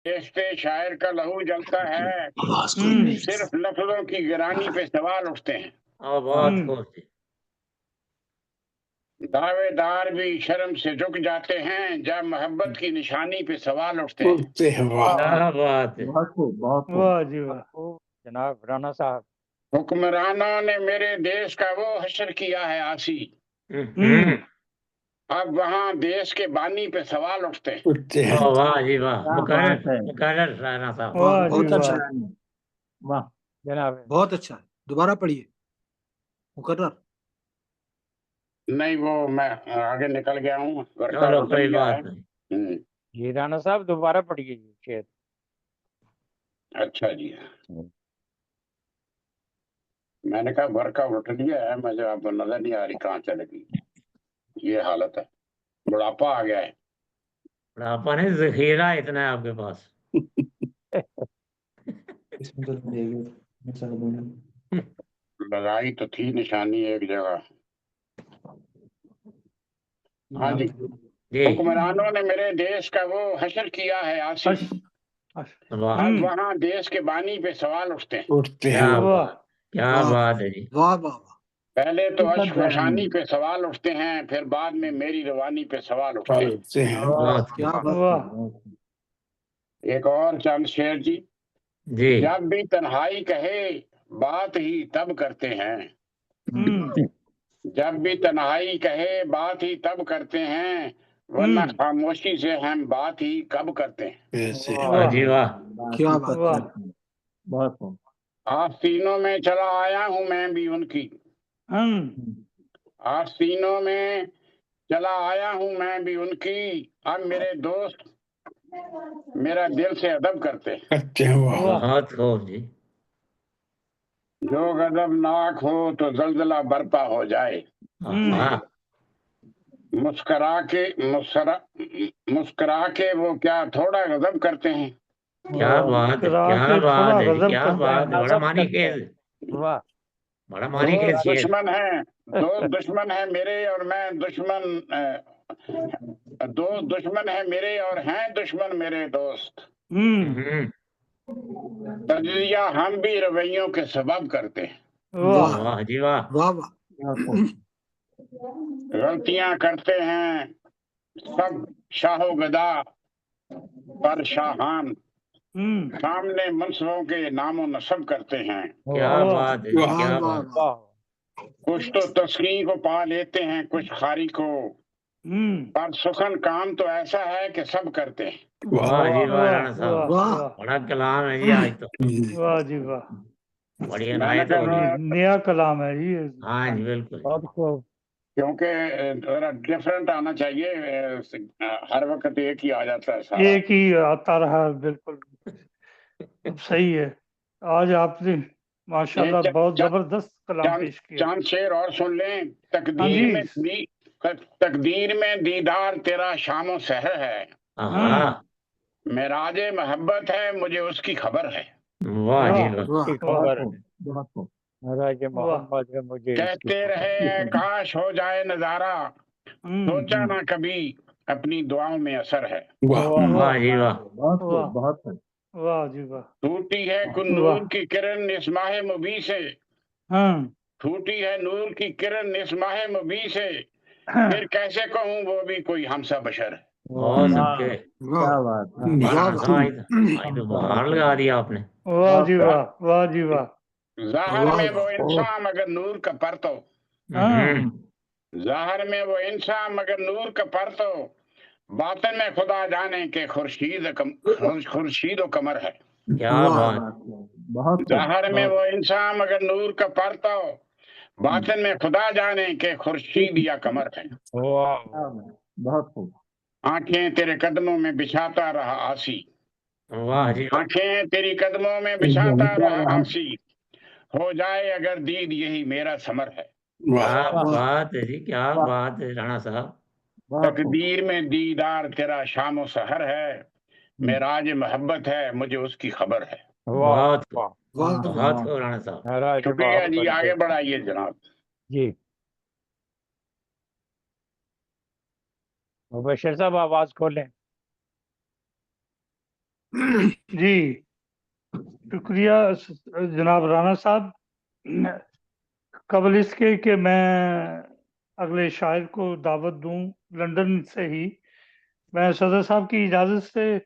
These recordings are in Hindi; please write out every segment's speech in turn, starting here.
देश पे शायर का लहू जलता है, सिर्फ लफ्जों की गिरानी पे सवाल उठते हैं। बहुत खूब जी। दावेदार भी शर्म से झुक जाते हैं, जब मोहब्बत की निशानी पे सवाल उठते हैं। क्या बात है। बहुत खूब, बहुत खूब। वाह जी वाह जनाब राणा साहब। हुक्मरानों ने मेरे देश का वो हशर किया है आसी, अब वहाँ देश के बानी पे सवाल उठते हैं। वाह जी वाह, क्या मुकर्रर बात है। मुकर्रर राणा साहब। वाह जी बहुत अच्छा वाह है। वाह, जनाब। बहुत अच्छा है। दोबारा पढ़िए मुकर्रर। नहीं, वो मैं आगे निकल गया हूँ, वर्षा चलो उठ कोई गया बात है। नहीं। जी राणा साहब दोबारा पढ़िए जी शेर। अच्छा जी, मैंने कहा वर्षा उठ गया है, मुझे आपको नजर नहीं आ रही कहाँ चले गई। ये हालत है, बुढ़ापा आ गया है। बुढ़ापा नहीं, जखीरा इतना है आपके पास। लगाई तो थी निशानी एक जगह। हाँ जी, जी हुक्मरानों ने मेरे देश का वो हशर किया है आसी, वाह, अब वहाँ देश के बानी पे सवाल उठते हैं। क्या वाह बात, क्या वाह बात है जी। वाह वाह वाह। पहले तो अशफशानी पे सवाल उठते हैं, फिर बाद में मेरी रवानी पे सवाल उठते हैं। बहुत क्या खूब। बात वाह है। एक और चंद शेर जी। जी जब भी तन्हाई कहे बात ही तब करते हैं, जब भी तन्हाई कहे बात ही तब करते हैं, वरना खामोशी से हम बात ही कब करते हैं। वाह जी वाह। क्या बात वाह है। बहुत खूब। आस्तीनों में चला आया हूँ मैं भी उनकी, आस्तीनों में चला आया हूँ मैं भी उनकी, अब मेरे दोस्त मेरा दिल से अदब करते हैं। बहुत खूब जी। जो गजबनाक हो तो जल्जला बर्पा हो जाए, हाँ, मुस्करा के मुस्करा के वो क्या थोड़ा गजब करते हैं। क्या बात है, करा क्या के बात थोड़ा है जी, गजब क्या करते हैं, बात है। बड़ा नजब मानी करते हैं। खेल, वाह बड़ा मानी खेल शेर। दोस्त दुश्मन है मेरे और मैं दुश्मन, दोस्त दुश्मन है मेरे और हैं दुश्मन मेरे दोस्त, तजिया हम भी रवैयों के सबब करते हैं। वाह वाह जी वाह। वाह वाह। गलतियां करते हैं सब शाहो गदा पर शाहान, सामने मनसबों के नामो नसब करते हैं। क्या बात है जी, वाह क्या वाह बात। वाह। कुछ तो तस्कीन को पा लेते हैं, कुछ खारी को, पर सुखन काम तो ऐसा है कि सब करते हैं। वाह जी वाह वाह राणा साहब, वाह बड़ा कलाम है जी आज तो। वाह जी वाह बढ़िया मैंने नायत हो कहा गई। नया कलाम है जी। हाँ जी बिल्कुल। बहुत खूब। क्योंकि थोड़ा डिफरेंट आना चाहिए, हर वक्त एक ही आ जाता है सारा। एक ही आता रहा बिल्कुल। अब सही है, आज आपने एक माशाल्लाह बहुत जबरदस्त कलाम चांद पेश किया। चांद शेर और सुन लें। हाँ जी। तकदीर में दीदार तेरा शामो सहर है, हाँ, मेराजे मोहब्बत है मुझे उसकी खबर है। वाह जी वाह। वाह। की खबर है। बहुत खूब। महाराज मोहम्मद है मुझे इसकी कहते खबर। रहे काश हो जाए नजारा, सोचा ना कभी अपनी दुआओं में असर है। वाह जी वाह। बहुत खूब, बहुत खूब। वाह जी वाह। टूटी है कुन वाह नूर की किरण इस माह मुबी से, टूटी है नूर की किरण इस माह मुबी से, फिर कैसे कहूँ वो भी कोई हमसा बशर है। और सबके वाह क्या बात है। वाह राणा वाह। साहब आज तो बहार लगा दिया आपने। वाह जी वाह। वाह जी वाह। ज़ाहिर वाह में वो वाह। इंसान मगर नूर का परतो, ज़ाहिर में वो इंसान मगर नूर का परतो, बातिन में खुदा जाने के खुर्शीद व कमर है। क्या वाह बात। बहुत खूब। ज़ाहिर में वो इंसान मगर नूर का परतो, बातिन में खुदा जाने के खुर्शीद या कमर है। वाह बहुत खूब। आंखें तेरे कदमों में बिछाता रहा आसी, वाह जी वाह। आंखें तेरी कदमों में बिछाता रहा आसी, हो जाए अगर दीद यही मेरा समर है। क्या बात है जी, क्या बात है राणा साहब। तकदीर में दीदार तेरा शामो सहर है, मेराज मोहब्बत है मुझे उसकी खबर है। बहुत वाह बहुत खूब राणा साहब। महाराज शुक्रिया जी, आगे मोहब्बत बढ़ाइए जनाब। जी। मुबशर साहब आवाज खोलें। जी शुक्रिया जनाब राणा साहब। कबल इसके कि मैं अगले शायर को दावत दूं लंदन से ही, मैं सदर साहब की इजाज़त से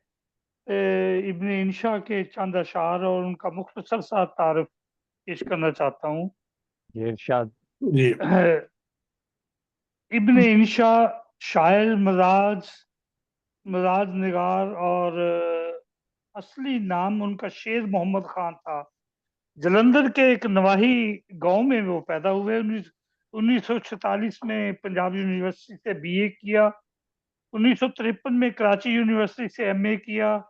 इब्न इंशा के चंद अशार और उनका मुख्तसर सा तारफ पेश करना चाहता हूँ। जी इरशाद। इब्न इंशा शायर, मजाज निगार और असली नाम उनका शेर मोहम्मद खान था। जलंधर के एक नवाही गांव में वो पैदा हुए। 1946 में पंजाब यूनिवर्सिटी से बीए किया। 1953 में कराची यूनिवर्सिटी से एमए किया।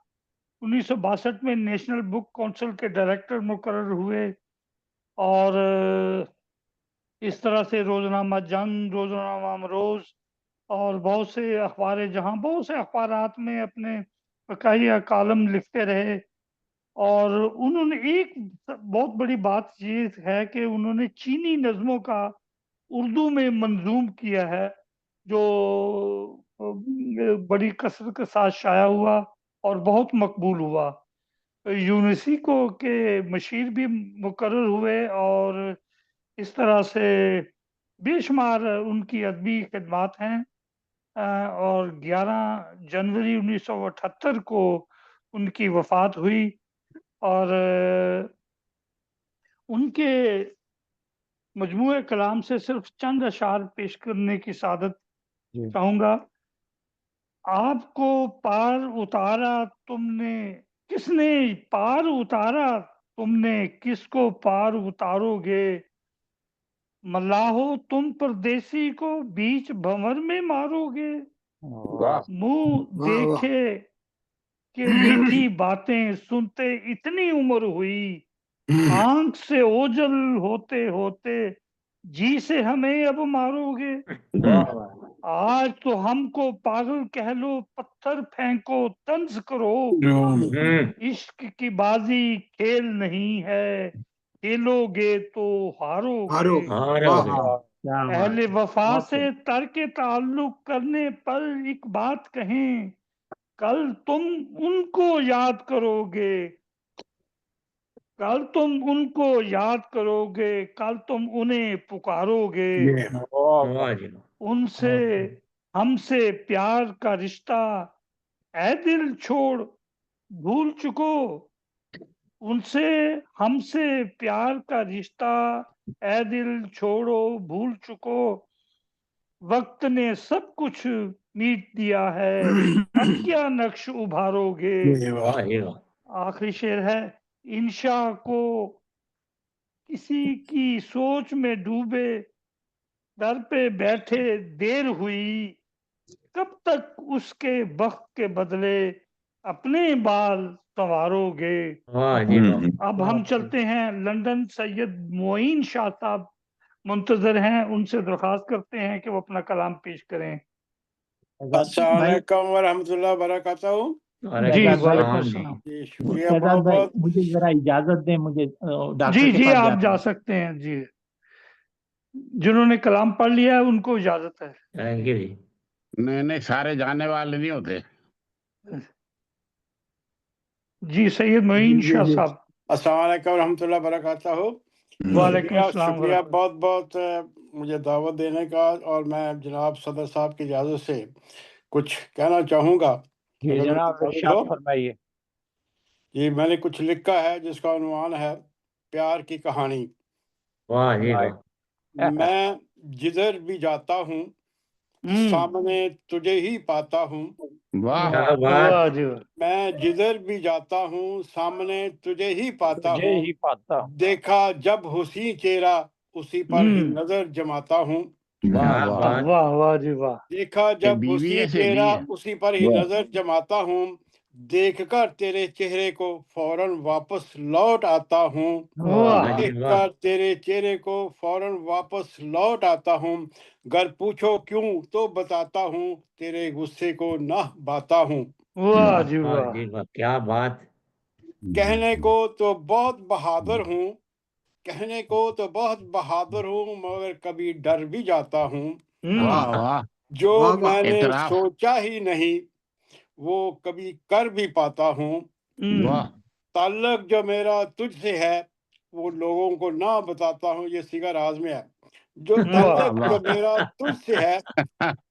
1962 में नेशनल बुक काउंसिल के डायरेक्टर मुकर्रर हुए और इस तरह से रोजनामा जंग, रोजनामा अमरोज और बहुत से अखबार जहां, बहुत से अखबारात में अपने बकाया कालम लिखते रहे। और उन्होंने एक बहुत बड़ी बात ये है कि उन्होंने चीनी नज़मों का उर्दू में मंजूम किया है, जो बड़ी कसरत के साथ शाया हुआ और बहुत मकबूल हुआ। यूनेस्को के मशीर भी मुकर्रर हुए और इस तरह से बेशुमार उनकी अदबी खिदमात हैं। और 11 जनवरी 1978 को उनकी वफात हुई और उनके मजमूए कलाम से सिर्फ चंद अशार पेश करने की सादत जी चाहूंगा। आपको पार उतारा तुमने, किसने पार उतारा तुमने, किसको पार उतारोगे। मल्लाहो तुम परदेसी को बीच भंवर में मारोगे। वाह मुंह देखे के मीठी बातें सुनते इतनी उम्र हुई। आंख से ओझल होते होते जी से हमें अब मारोगे। वाह वाह आज तो हमको पागल कह लो, पत्थर फेंको, तंज करो। इश्क की बाजी खेल नहीं है, खेलोगे तो हारोगे। हारोगे। क्या बात अहले है, वफा बहुत से खूब। तर्क ताल्लुक करने पर एक बात कहें, कल तुम उनको याद करोगे, कल तुम उनको याद करोगे, कल तुम उन्हें पुकारोगे। वाह वाह, वाह जी वाह। उनसे बहुत खूब। हमसे प्यार का रिश्ता ऐ दिल छोड़ भूल चुको। उनसे हमसे प्यार का रिश्ता ऐ दिल छोड़ो भूल चुको। वक्त ने सब कुछ मीट दिया है, अब क्या नक्श उभारोगे। वाह जी वाह। आखिरी शेर है, इंशा को किसी की सोच में डूबे, दर पे बैठे देर हुई। कब तक उसके बख्त के बदले अपने बाल संवारोगे। वाह जी वाह। अब हम बहुत खूब। चलते हैं लंदन। सैयद मोइन शाह साहब मुंतजर हैं, उनसे दरख्वास्त करते हैं कि वो अपना कलाम पेश करें। शहजाद भाई, अस्सलामुअलैकुम वरहमतुल्लाह वबरकातुहू। जी वालेकुम वालेकुम सलाम जी। सलाम। जी शुक्रिया शहजाद बहुत भाई बहुत। मुझे जरा इजाजत दें, मुझे डॉक्टर जी के जी पास आप जाना जा है। सकते हैं जी, जिन्होंने कलाम पढ़ लिया है उनको इजाजत है। थैंक यू जी। नहीं नहीं, सारे जाने वाले नहीं होते। जी सैयद जी मोइन जी शाह जी साहब। अस्सलामुअलैकुम वरहमतुल्लाह वबरकातुहू। वालेकुम शुक्रिया सलाम शुक्रिया बहुत बहुत मुझे दावत देने का। और मैं जनाब सदर साहब की इजाज़त से कुछ कहना चाहूँगा, जी अगर मुझे जनाब इजाज़त इरशाद हो। फरमाइए। जी मैंने कुछ लिखा है जिसका उन्वान है प्यार की कहानी। वाह जी वाह वाह। मैं जिधर भी जाता हूँ सामने तुझे ही पाता हूँ। वाह क्या वाह बात। वाह जी वाह। मैं जिधर भी जाता हूँ सामने तुझे ही पाता तुझे हूँ। ही पाता हूँ। देखा जब हुसी चेहरा उसी पर ही नजर जमाता हूँ। वाह क्या वाह। बात। वाह वाह जी वाह। देखा ये जब बीवी हुसी है सहेली चेहरा है। उसी पर ही नजर जमाता हूँ। देखकर तेरे चेहरे को फौरन वापस लौट आता हूँ। वाह वाह जी वाह। देखकर तेरे चेहरे को फौरन वापस लौट आता हूँ। घर पूछो क्यों तो बताता हूँ, तेरे गुस्से को न बाता हूँ। वाह जी वाह वाह। जी वाह। क्या बात। कहने को तो बहुत बहादुर हूँ, कहने को तो बहुत बहादुर हूँ, मगर कभी डर भी जाता हूँ। वाह वाह। जो मैंने एतराफ। सोचा ही नहीं वो कभी कर भी पाता हूँ। वाह ताल्लुक जो मेरा तुझसे है वो लोगों को ना बताता हूँ, ये सिगा राज में है। जो वाह ताल्लुक वाह जो मेरा तुझसे है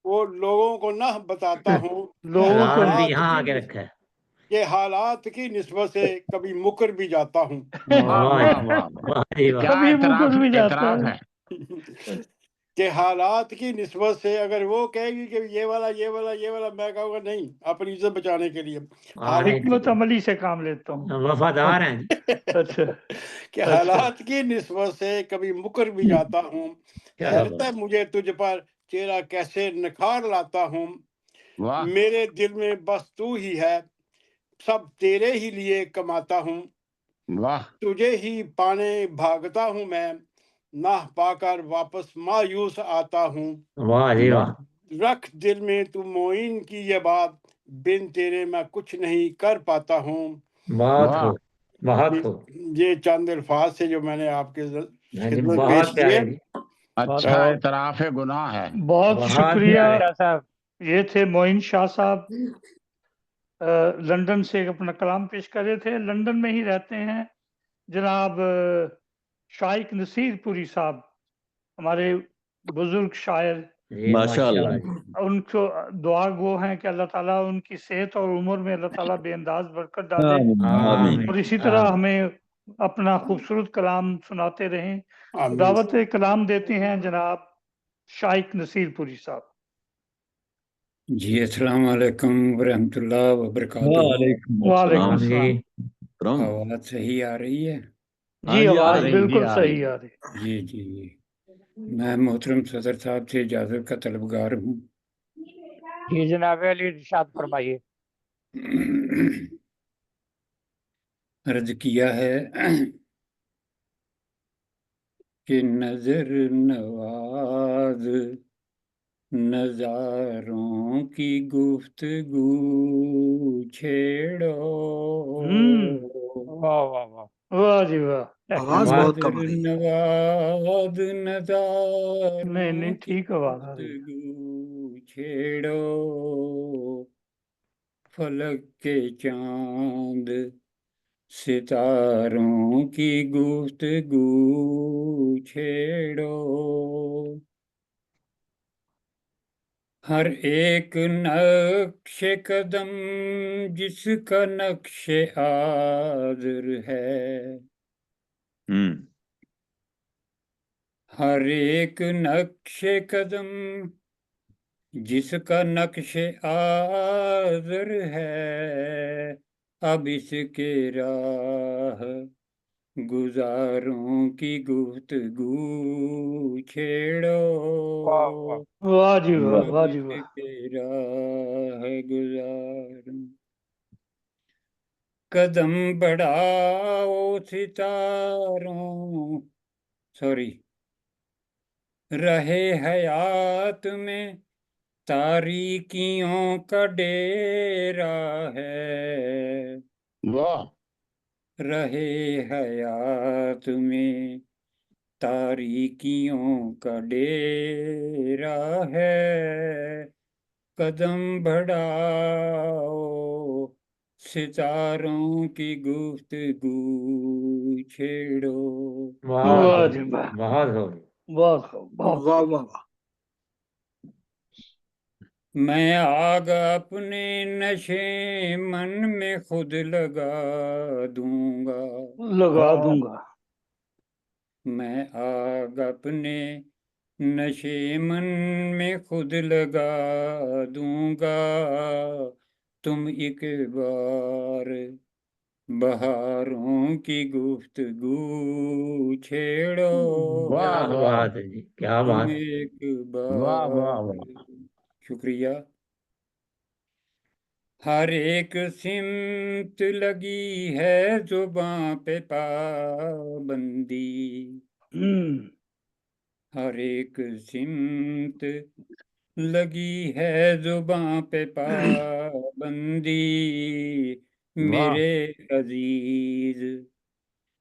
वो लोगों को ना बताता हूँ, लोगों को राज भी हालात यहाँ की आके रखा है। ये हालात की निस्बत से कभी मुकर भी जाता हूँ। वाह वाह वाह जी, वाह वाह जी वाह। क्या कभी एतराफ मुकर भी जाता एतराफ है। है। कि हालात की निस्बत से अगर वो कहेगी कि ये वाला, मैं कहूँगा नहीं, अपनी इज्जत बचाने के लिए हाँ नहीं हिकमत ठीक है। अमली से काम लेता हूँ। वफादार हैं जी। अच्छा कि अच्छा हालात की निस्बत से कभी मुकर भी जाता हूँ, क्या हैरत है बात। मुझे तुझ पर चेहरा कैसे निखार लाता हूँ। वाह मेरे दिल में बस तू ही है, सब तेरे ही लिए कमाता हूँ, वाह तुझे ही पाने भागता हूँ मैं, ना पाकर वापस मायूस आता हूँ। वाह जी वाह वाह। रख दिल में तू मोइन की ये बात, बिन तेरे मैं कुछ नहीं कर पाता हूँ। बहुत वाह खूब, बहुत खूब। ये चंद अल्फाज से जो मैंने आपके हाँ जी, खिदमत पेश बहुत प्यारे किए। जी। अच्छा और एतराफ गुनाह है। बहुत बहुत शुक्रिया। प्यारे। शाह साहब ये थे मोइन शाह साहब, लंदन से अपना कलाम पेश कर रहे थे। लंदन में ही रहते हैं जनाब शाइक नसीरपुरी साहब, हमारे बुजुर्ग शायर। जी माशाल्लाह जी। उनको दुआ गो हैं कि अल्लाह ताला उनकी सेहत और उम्र में अल्लाह ताला बेअंदाज बरकत डाले आमीन और इसी तरह आमीन। हमें अपना खूबसूरत कलाम सुनाते रहें। आमीन। दावत कलाम देते हैं जनाब शाइक नसीरपुरी साहब। जी अस्सलाम वालेकुम वरहमतुल्लाह वबरकातुहू। वालेकुम जी सलाम। आवाज सही आ रही है? जी आ आवाज रही बिल्कुल आ सही रही आ रही। जी जी जी। मैं मोहतरम सदर साहब से इजाज़त का तलबगार हूँ। जी जनाब अली इरशाद फरमाइए। अर्ज किया है कि नजर नवाज नजारों की गुफ्तगू छेड़ो, वाह वाह वाह। वाह जी वाह। आवाज बहुत कम नजर आ रही है। नवाज नजारों नहीं नहीं की ठीक आवाज आ रही है। गुफ्तगू छेड़ो, फलक के चांद सितारों की गुफ्तगू छेड़ो, हर एक नक्श कदम जिसका नक्श आदर है, हर एक नक्श कदम जिसका नक्श आदर है, अब इसके राह गुजारों की गुफ्तगू छेड़ो, वाह जी वाह, अब वाह जी वाह। इसके राह गुजारों, कदम बढ़ाओ सितारों, सॉरी, रहे हयात में तारीकियों का डेरा है, वाह रहे हयात में तारीकियों का डेरा है, कदम बढ़ाओ सितारों की गुफ्तगू छेड़ो। वाह वाह खूब, जी वाह, बहुत खूब। वाह खूब, बहुत वाह खूब। वाह वाह। मैं आग अपने नशे मन में खुद लगा दूंगा, लगा दूंगा। मैं आग अपने नशे मन में खुद लगा दूंगा, तुम एक बार बहारों की गुफ्तगू छेड़ो, वाह क्या वाह बात है जी, क्या तुम बात है। एक वाह वाह बार, वाह शुक्रिया। हर एक सिमत लगी है जुबां पे पाबंदी, हर एक सिमत लगी है जुबां पे पाबंदी, वाह मेरे अजीज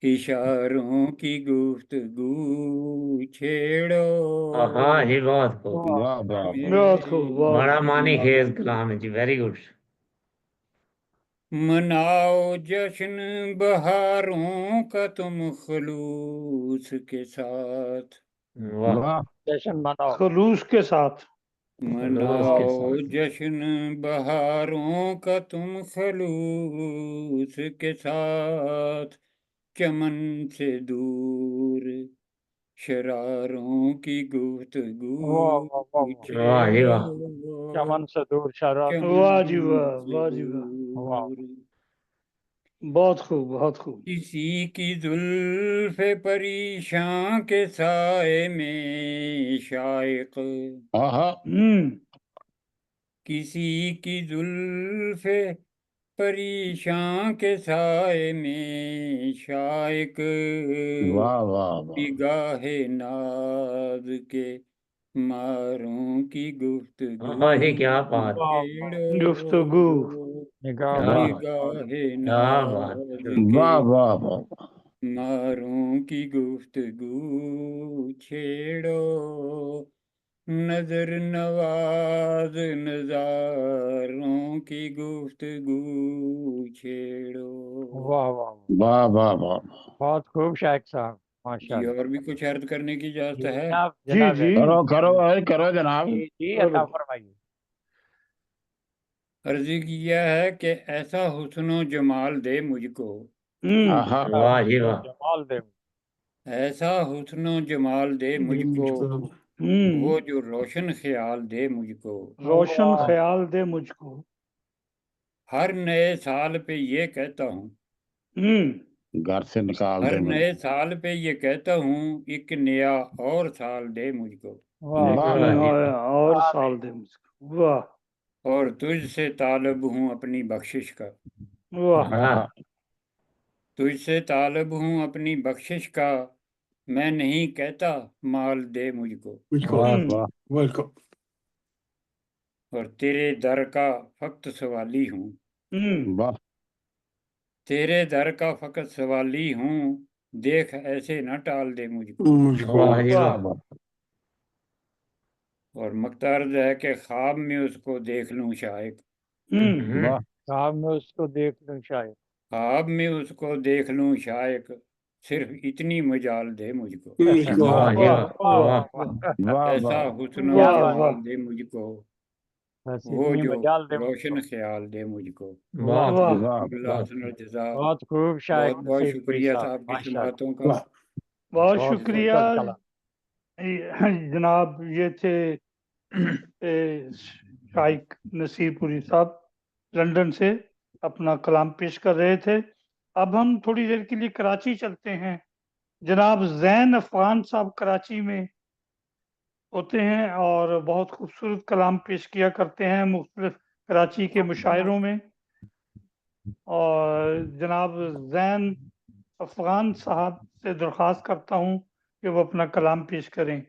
इशारों की गुफ्तगू छेड़ो, हाँ जी बहुत खूब, वाह वाह मेरे बहुत खूब, बहुत बड़ा खूब। मानी खेज अजीज कलाम है जी, वेरी गुड। मनाओ जश्न बहारों का तुम खलूस के साथ। वाह वाह जश्न मनाओ। खलूस के साथ। मनाओ जश्न बहारों का तुम खलूस के साथ। चमन से दूर शरारों की गुफ्तगू वाह वाह वाह वाह। वाह जी वाह। छेड़ो, चमन से दूर शराब। वाह जी चमन वाह, से वाह जी वाह, वाह। दूर। बहुत खूब, बहुत खूब। किसी की जुल्फ़े परेशान के साए में शाइक। आहा किसी की जुल्फ़े परेशान के साए में शाइक। वाह वाह वाह निगाहे नाज के मारों की गुफ्तगू वाह जी क्या बात। वाह वाह। गुफ्तगू। निगाह क्या वाह निगाहे क्या बात। नाज के वाह वाह वाह मारों की गुफ्तगू छेड़ो। नजर नवाज नजारों की गुफ्तगू छेड़ो। वाह वाह। वाह वाह वाह। बहुत खूब शायक साहब, जी, माशाल्लाह। और भी कुछ अर्ज करने की इजाजत है? जनाब जी जनाब जी करो करो भाई करो जनाब। जी जी, अता फरमाइए। अर्ज किया है कि ऐसा हुस्नो जमाल दे मुझको। आहा वाह जी वाह। जमाल दे। ऐसा हुस्नो जमाल दे मुझको। वो जो रोशन ख्याल दे मुझको। रोशन वाह। ख्याल दे मुझको। हर नए साल पे ये कहता हूँ। घर से निकाल हर दे मुझे। नए साल पे ये कहता हूँ, एक नया और साल दे मुझको। वाह एक वाह वाह जी नया और साल दे मुझको। वाह और तुझसे तालब हूँ अपनी बख्शिश का। वाह। वाह। तुझसे तालब हूँ अपनी बख्शिश का। मैं नहीं कहता माल दे मुझको। वाह वाह वेलकम। और तेरे दर का फक्त सवाली हूँ। वाह तेरे दर का फकत सवाली हूँ। देख ऐसे न टाल दे मुझको। वाह जी वाह वाह। वाह और मकतार्ज है कि ख्वाब में उसको देख लूं शायद। वाह ख्वाब में उसको देख लूं शायद। ख्वाब में उसको देख लूं शायद। सिर्फ इतनी मजाल दे मुझको। वाह जी वाह वाह। वाह वाह वाह ऐसा वाह हुस्न वाह जमाल वाह दे मुझको। बस वो इतनी जो मजाल दे रोशन मुझको। ख्याल दे मुझको। वाह वाह वाह अल्लाह वाह। हसन और जज़ा। बहुत खूब शायक बहुत बहुत नसीरपुरी शुक्रिया साहब, साहब की माशाल्लाह। समातों का। बहुत बहुत शुक्रिया खूबसूरत कलाम। जनाब। ये थे शाइक नसीरपुरी साहब लंदन से अपना कलाम पेश कर रहे थे। अब हम थोड़ी देर के लिए कराची चलते हैं। जनाब जैन अफगान साहब कराची में होते हैं और बहुत खूबसूरत कलाम पेश किया करते हैं मुख्तलिफ कराची के मुशायरों में। और जनाब जैन अफगान साहब से दरख्वास्त करता हूं कि वो अपना कलाम पेश करें।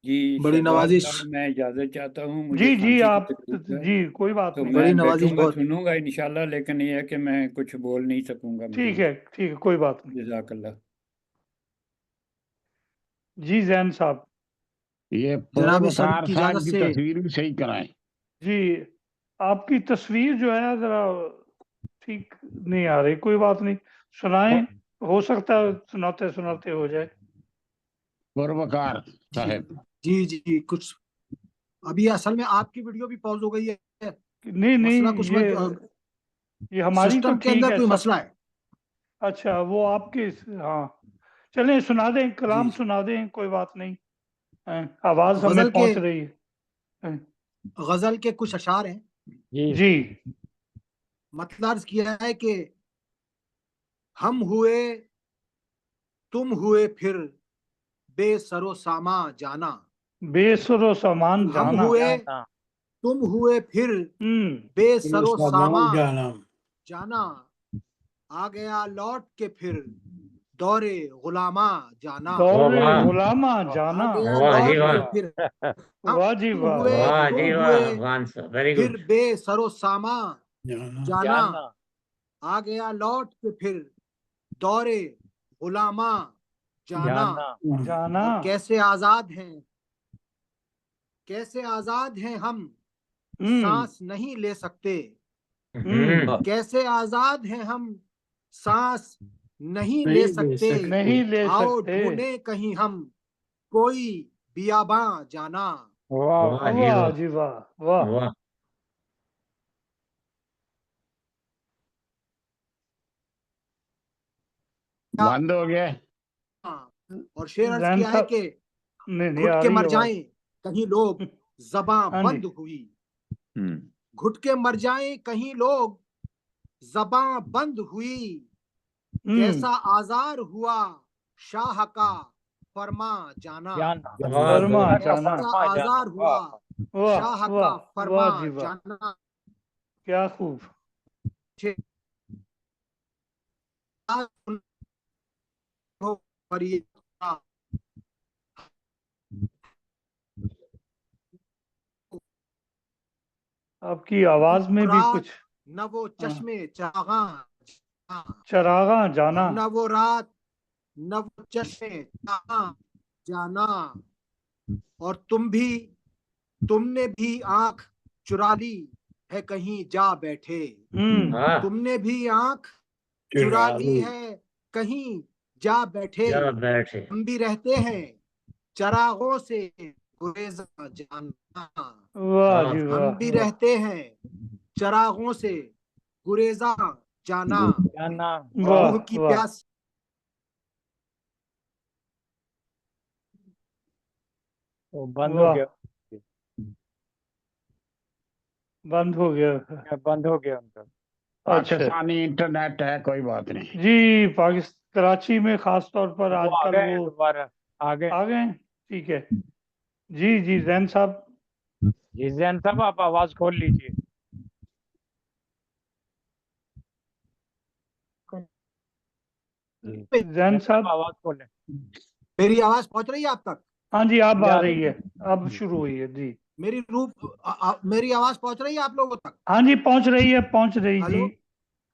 जी बड़ी शहबाज नवाजिश। साहब, मैं इजाजत चाहता हूँ, मुझे जी जी खांसी की आप तकलीफ है। जी कोई बात तो नहीं। बड़ी मैं नवाजिश बैठूंगा बहुत। सुनूंगा इंशाल्लाह, लेकिन ये है कि मैं कुछ बोल नहीं सकूंगा ठीक मजीद। है कोई बात नहीं। जज़ाकल्लाह। जी जैन साहब। ये जनाब सर पुरवकार की साहब इजाजत की से तस्वीर भी सही कराएं। जी आपकी तस्वीर जो है जरा ठीक नहीं आ रही। कोई बात नहीं, सुनाएं। हो सकता है सुनाते सुनाते हो जाए। पुरवकार जी साहब। जी कुछ अभी असल में आपकी वीडियो भी पॉज हो गई है। नहीं मसला कुछ ये हमारी तो सिस्टम के ठीक अंदर है कोई सब। मसला है। अच्छा वो आपके हाँ चलें सुना दें, जी कलाम जी सुना दें, कोई बात नहीं। आवाज हमें गजल के पहुंच रही है। गजल के कुछ अशार हैं। जी जी मतलब अर्ज किया है कि हम हुए तुम हुए फिर बेसरो सामा जाना। बेसुरो सामान हम जाना। हुए जाना। तुम हुए फिर हम्म बेसरो सामा जाना। जाना। आ गया लौट के फिर दौरे गुलामा जाना। दौरे वाह गुलामा आ जाना। गया वाह जी लौट के वाह। फिर वाह जी हम वाह, हुए वाह जी वाह तुम जी वाह। वाह हुए अफगान साहब वेरी फिर गुड। बेसरो सामा जाना। जाना। जाना। आ गया लौट के फिर दौरे गुलामा जाना। जाना। जाना। और कैसे आजाद हैं हम, हम्म सांस नहीं ले सकते। कैसे आजाद हैं हम, सांस नहीं ले सकते, नहीं ले आओ सकते। ढूंढे कहीं हम कोई बियाबां जाना। वाह वाह जी वाह वाह जी वाह वाह। वाह। बंद हो गया। और शेर अर्ज जैन किया है साहब, कि नहीं घुट आ के रही मर आवाज। जाएं कहीं लोग, जबां हाँ बंद जी। हुई। घुट के मर जाएं कहीं लोग, जबां बंद हुई। कैसा आजार हुआ, शाह का फरमा जाना। वाह फरमा वाह जाना। कैसा आजार हुआ, वाह शाह का वाह फरमा वाह जी वाह, जाना। क्या खूब। पर ये आपकी आवाज में भी रात कुछ न वो चश्मे चरागा, चरागा जाना। न वो रात न वो चश्मे चरागा जाना। और तुमने भी आंख चुरा ली है कहीं जा बैठे। हाँ तुमने भी आंख चुरा ली है कहीं जा बैठे। क्या बैठे। हम भी रहते हैं चरागों से गुरेजा जाना। वाह जी वाह। हम भी रहते हैं चरागों से गुरेजा जाना। और वाह रूह की वाह। प्यास बंद हो गया, बंद हो गया। बंद हो गया उनका। अच्छा पाकिस्तानी इंटरनेट है, कोई बात नहीं। जी, पाकिस्तान कराची में खास तौर पर वो आ आजकल गए वो दोबारा, आ गए। आ गए। ठीक है जी जी जैन साहब। जी जैन साहब, आप आवाज खोल लीजिए। जैन साहब, आवाज खोलें। मेरी आवाज पहुंच रही है आप तक? हाँ जी अब आ या- रही है, अब शुरू हुई है जी। मेरी आवाज पहुंच रही है आप लोगों तक? हाँ जी पहुंच रही है, पहुंच रही जी। हेलो।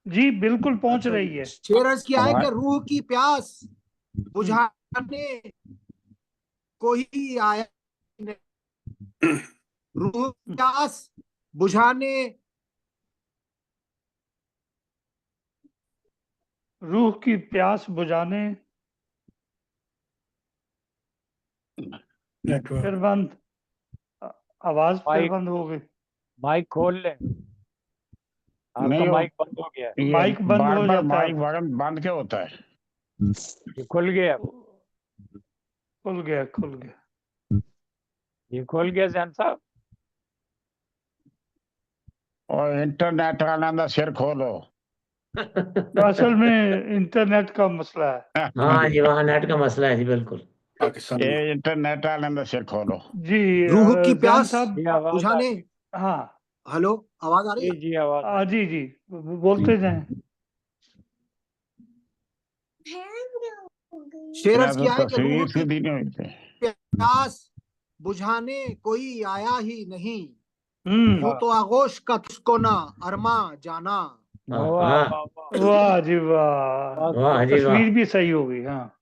जी बिल्कुल पहुंच अच्छा रही जी, है। शेर अर्ज किया है कि आवाज- रूह की प्यास बुझाने कोई आया नहीं। रूह की प्यास बुझाने रूह की प्यास बुझाने फिर बंद, आवाज फिर माइक बंद हो गई। माइक खोल लें, आपका नहीं, माइक बंद हो गया है। ये माइक बंद बार हो बार जाता है। माइक बंद क्यों होता है? ये खुल गया, खुल गया खुल गया। ये खुल गया जैन साहब। और इंटरनेट वाला दा सिर खोलो। असल में इंटरनेट का मसला है हाँ जी, वहाँ नेट का मसला है जी, बिल्कुल। ये इंटरनेट वाले दा सिर खोलो। जी। रूह की जैन प्यास साहब, जी आवाज आ बुझाने। रही है। हाँ हेलो, आवाज आ रही जी है? जी आवाज आ रही जी जी बोलते जाएं। शेर मैं अर्ज तो किया है कि तस्वीर रूह की सीधी नहीं हुई थी। प्यास बुझाने कोई आया ही नहीं। है। यूं तो आगोश का तुझको ना अरमा जाना। वाह वाह वाह वाह। वाह जी वाह, वाह जी वाह। तस्वीर भी सही हो गई। हाँ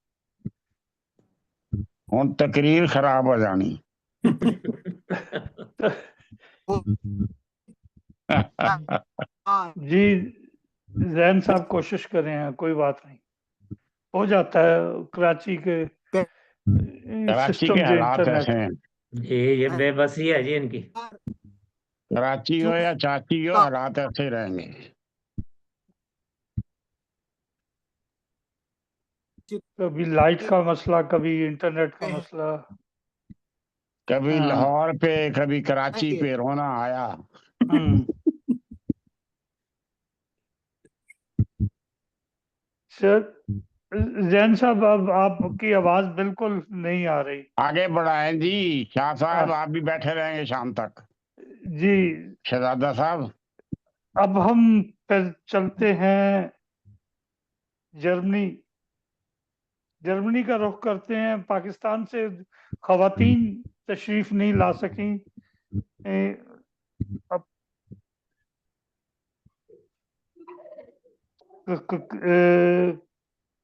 हुन तकरीर खराब हो जानी। जी जैन साहब कोशिश करें हैं, कोई बात नहीं, हो जाता है कराची के कराची सिस्टम के जो हालात ऐसे इंटरनेट। हैं। ये बेबसी है जी इनकी। कराची हो या चाची हो, हालात ऐसे रहेंगे। कभी लाइट का मसला, कभी इंटरनेट का मसला। कभी हाँ। लाहौर पे, कभी कराची पे रोना आया। सर जैन साहब, अब आपकी आवाज बिल्कुल नहीं आ रही। आगे बढ़ाएं जी। शाह साहब आप भी बैठे रहेंगे शाम तक। जी शहजादा साहब, अब हम फिर चलते हैं जर्मनी। जर्मनी का रुख करते हैं। पाकिस्तान से खवातीन तशरीफ नहीं ला सकी। अब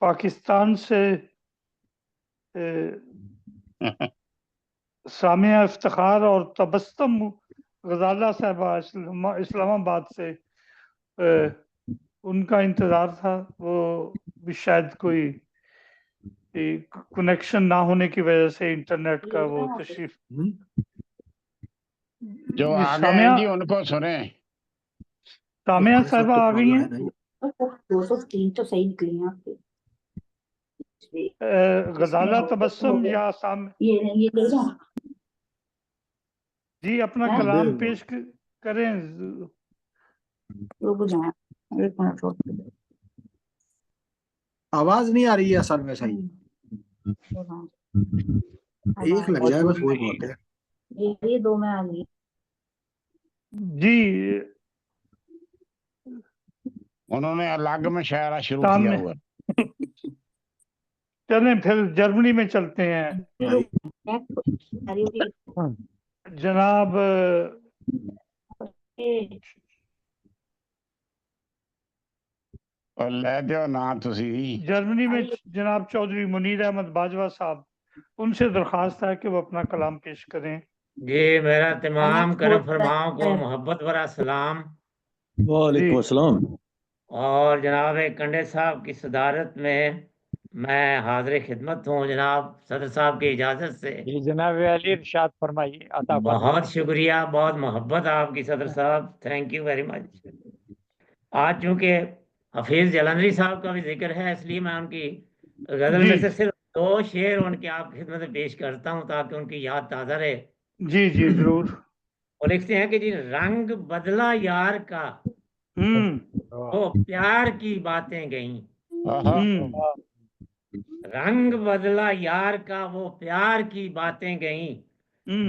पाकिस्तान से सामिया इफ्तिखार और तबस्सुम गजाला साहबा इस्लामाबाद से, उनका इंतजार था, वो भी शायद कोई कनेक्शन ना होने की वजह से इंटरनेट का वो तशरीफ। जो आ गए सामिया हैं जी उनको सुने। सामिया साहिबा आ गई हैं। 203 तो सही निकली हैं आपके। गजाला तबस्सुम या ये ले जाओ। जी अपना हैं? कलाम पेश करें। रुक जाए, एक मिनट रुक। आवाज नहीं आ रही है असल में सही। एक लग जाए बस, वही बहुत है। ये 2 में आ गई। जी उन्होंने अलग में शायरा शुरू किया सामने हुआ। चलें फिर जर्मनी में चलते हैं। जनाब और ले दो ना तुसी। जर्मनी में जनाब चौधरी मुनीर अहमद बाजवा साहब, उनसे दरख्वास्त है कि वो अपना कलाम पेश करें। जी मेरा तमाम करम फरमाओं को मोहब्बत भरा सलाम। वालेकुम अस्सलाम। और जनाब कंडे साहब की सदारत में मैं हाजिर खिदमत हूँ जनाब सदर साहब की इजाज़त से। जी जनाब अली इरशाद फरमाइए, अता फरमाइए। बहुत शुक्रिया, बहुत मोहब्बत आपकी सदर साहब, थैंक यू वेरी मच। आज चूंकि हफीज जलंधरी साहब का भी जिक्र है, इसलिए मैं उनकी गजल में से सिर्फ 2 शेर उनके आप खिदमत में पेश करता हूँ ताकि उनकी याद ताज़ा रहे। जी जी जरूर। वो लिखते हैं कि जी रंग बदला यार का वो प्यार की बातें गईं। रंग बदला यार का वो प्यार की बातें गईं,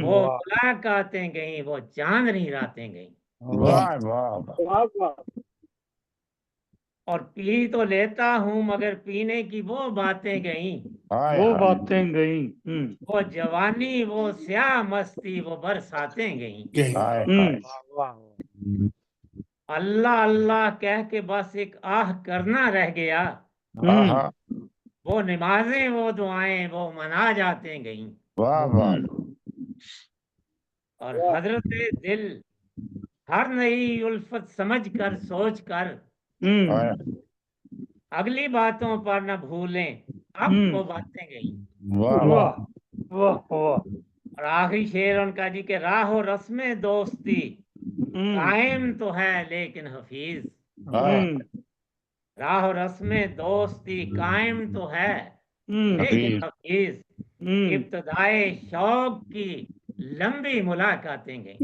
वो मुलाकातें गईं, वो चांदनी रातें गईं। वाह वाह। और पी तो लेता हूँ मगर पीने की वो बातें गईं, वो बातें गईं। वो जवानी, वो स्याह मस्ती, वो बरसातें गईं। अल्लाह अल्लाह कह के बस एक आह करना रह गया, वो नमाजें वो दुआएं वो मना जाते गईं। वाह वाह। और हजरत दिल हर नई उल्फत समझ कर सोच कर अगली बातों पर न भूलें अब वो बातें गईं। वाह वाह। वाह। और आखिरी शेर उनका जी के राह रस्म दोस्ती कायम तो है लेकिन हफीज, राह रस्म दोस्ती कायम तो है लेकिन हफीज, इब्तदाए शौक की लंबी मुलाकातें गईं।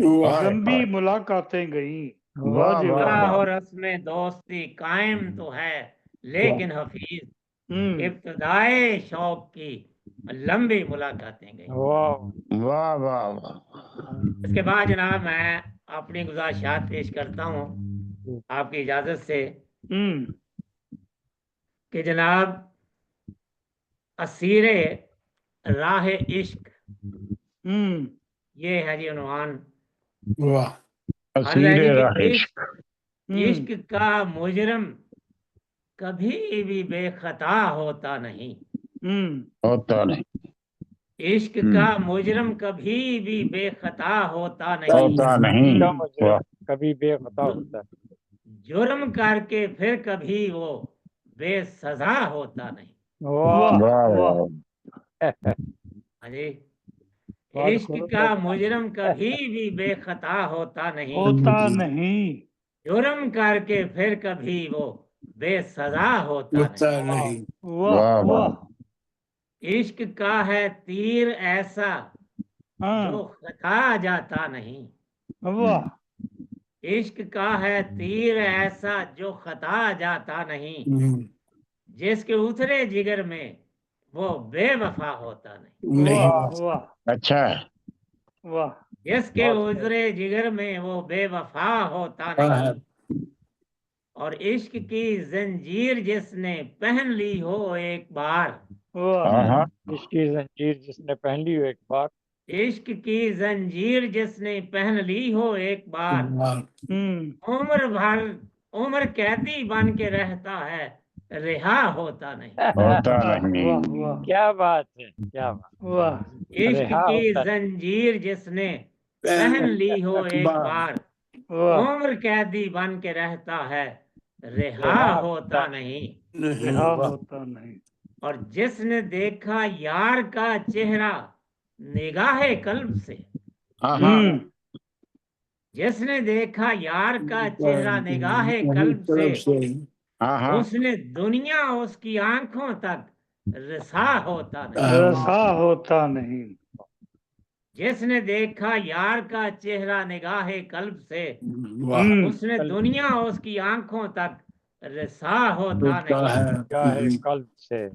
लंबी मुलाकातें गईं। राह रस्म दोस्ती कायम तो है लेकिन हफीज, इब्तदाए शौक की लंबी मुलाकातें गईं। वाह वाह वाह। इसके बाद जनाब मैं अपनी गुज़ारिशात पेश करता हूँ आपकी इजाजत से कि जनाब असीरे राह इश्क, ये है जी उन्वान। असीरे राह इश्क। इश्क का मुजरम कभी भी बेखता होता नहीं, होता नहीं। इश्क का मुजरम कभी भी बेखता होता नहीं, होता नहीं। कभी बेखता होता है। जुर्म करके फिर कभी वो बेसजा होता नहीं। अरे इश्क का मुजरम कभी भी बेखता होता नहीं, जुर्म करके फिर कभी वो बेसजा होता नहीं। इश्क का है तीर ऐसा जो खता जाता नहीं, इश्क का है तीर ऐसा जो खता जाता नहीं, जिसके उतरे जिगर में वो बेवफा होता नहीं। अच्छा। वाह। जिसके उतरे जिगर में वो बेवफा होता नहीं। और इश्क की जंजीर जिसने पहन ली हो एक बार, इश्क की जंजीर जिसने पहन ली हो एक बार, इश्क की जंजीर जिसने पहन ली हो एक बार, उम्र भर उम्र कैदी बन के रहता है, रिहा होता नहीं। क्या बात है, क्या बात। इश्क की जंजीर जिसने पहन ली हो एक बार, उम्र कैदी बन के रहता है, रिहा होता नहीं। रिहा होता नहीं। और जिसने देखा यार का चेहरा निगाहे कल्ब से, जिसने देखा यार का चेहरा निगाहे कल्ब से, उसने दुनिया उसकी आंखों तक रसा होता नहीं। रसा होता नहीं। जिसने देखा यार का चेहरा निगाहे कल्ब से, उसने दुनिया उसकी आंखों तक रसा होता नहीं। कल्ब से।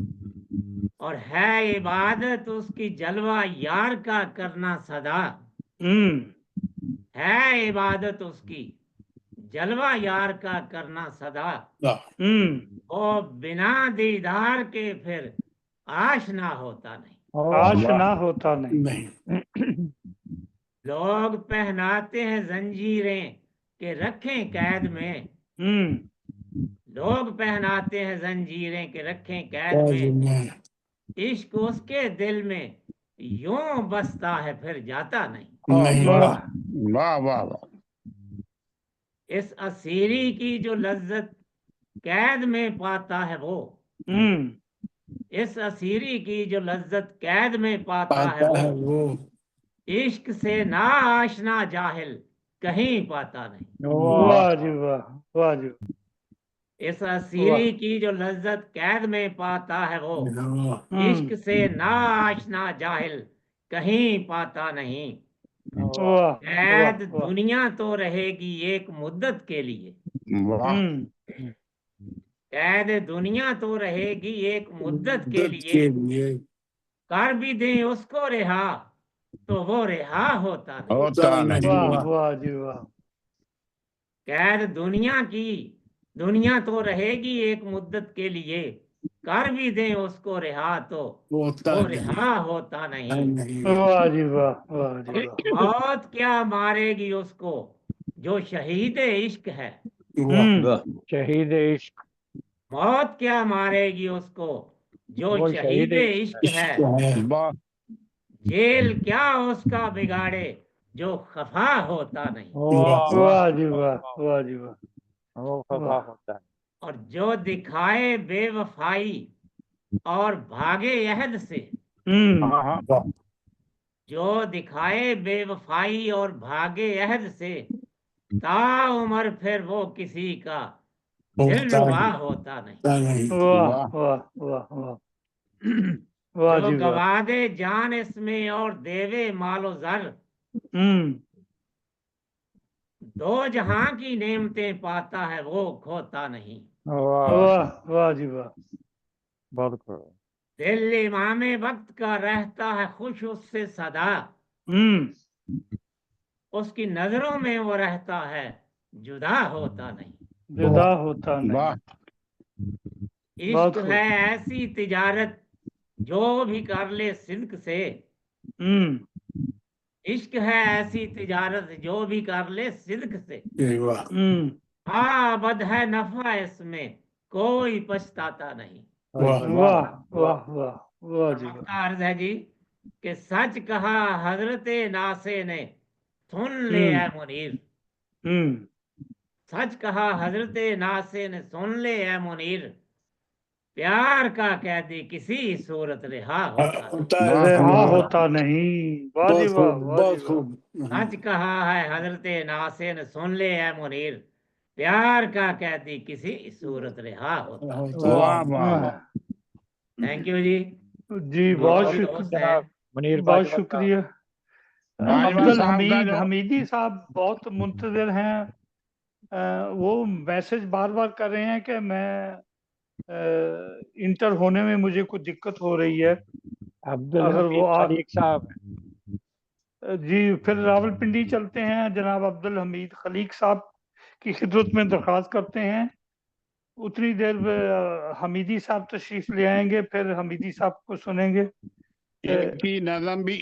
और है इबादत उसकी जलवा यार का करना सदा। है इबादत उसकी जलवा यार का करना सदा। वो बिना दीदार के फिर आशना होता नहीं। आशना होता नहीं। लोग पहनाते हैं जंजीरें के रखें कैद में। लोग पहनाते हैं जंजीरें के रखें कैद में। इश्क उसके दिल में यूं बसता है फिर जाता नहीं। वाह वाह वाह। इस असीरी की जो लज्जत कैद में पाता है वो, इस असीरी की जो लज्जत कैद में पाता है वो, इश्क से ना आशना जाहिल कहीं पाता नहीं। वाह जी वाह, वाह जी। इस असीरी की जो लज्जत कैद में पाता है वो, इश्क से ना आशना जाहिल कहीं पाता नहीं। कैद दुनिया तो रहेगी एक मुद्दत के लिए। कैद दुनिया तो रहेगी एक मुद्दत के लिए। कर भी दें उसको रिहा तो वो रिहा होता नहीं। वाह जी वाह। कैद दुनिया तो रहेगी एक मुद्दत के लिए। कर भी दें उसको रिहा तो वो रिहा होता नहीं। वाह जी वाह, वाह जी वाह। मौत क्या मारेगी उसको जो शहीद इश्क है। शहीद इश्क। मौत क्या मारेगी उसको जो शहीद इश्क है। जेल क्या उसका बिगाड़े जो खफा होता नहीं। वाह जी वाह, वाह जी वाह। वो खफा होता है। और जो दिखाए बेवफाई और भागे अहद से, जो दिखाए बेवफाई और भागे अहद से, ताउम्र फिर वो किसी का दिलरुबा होता नहीं। वाह वाह वाह वाह। वाह जो जी वाह। गवा दे जान इसमें और देवे मालो जर, दो जहां की नेमतें पाता है वो खोता नहीं। वाह वाह जी वाह। बहुत खूब। दिल इमामे वक्त का रहता है खुश उससे सदा। उसकी नजरों में वो रहता है जुदा होता नहीं। जुदा होता नहीं। इश्क है ऐसी तिजारत जो भी कर ले सिद्क से। इश्क है ऐसी तिजारत जो भी कर ले सिद्क से। आबद है नफा इसमें कोई पछताता नहीं। वाह वाह वाह वाह जी वाह। अर्ज है जी कि सच कहा हजरत नासे ने सुन ले ऐ मुनीर। सच कहा हजरत नासे ने सुन ले ऐ मुनीर। प्यार का कैदी किसी सूरत रिहा होता नहीं। वाह जी वाह, वाह जी वाह। सच कहा है हजरत नासे ने सुन ले ऐ मुनीर। प्यार का कैदी किसी सूरत रिहा होता। वाह वाह। थैंक यू जी। जी बहुत शुक्रिया, बहुत शुक्रिया। अब्दुल हमीद हमीदी साहब बहुत मुंतजर हैं। वो मैसेज बार बार कर रहे हैं कि मैं इंटर होने में मुझे कुछ दिक्कत हो रही है। अगर वो खलीक साहब जी, फिर रावलपिंडी चलते हैं। जनाब अब्दुल हमीद खलीक साहब की खिदमत में दरख्वास्त करते हैं। उतनी देर हमीदी साहब तशरीफ ले आएंगे, फिर हमीदी साहब को सुनेंगे। इनकी नज़म भी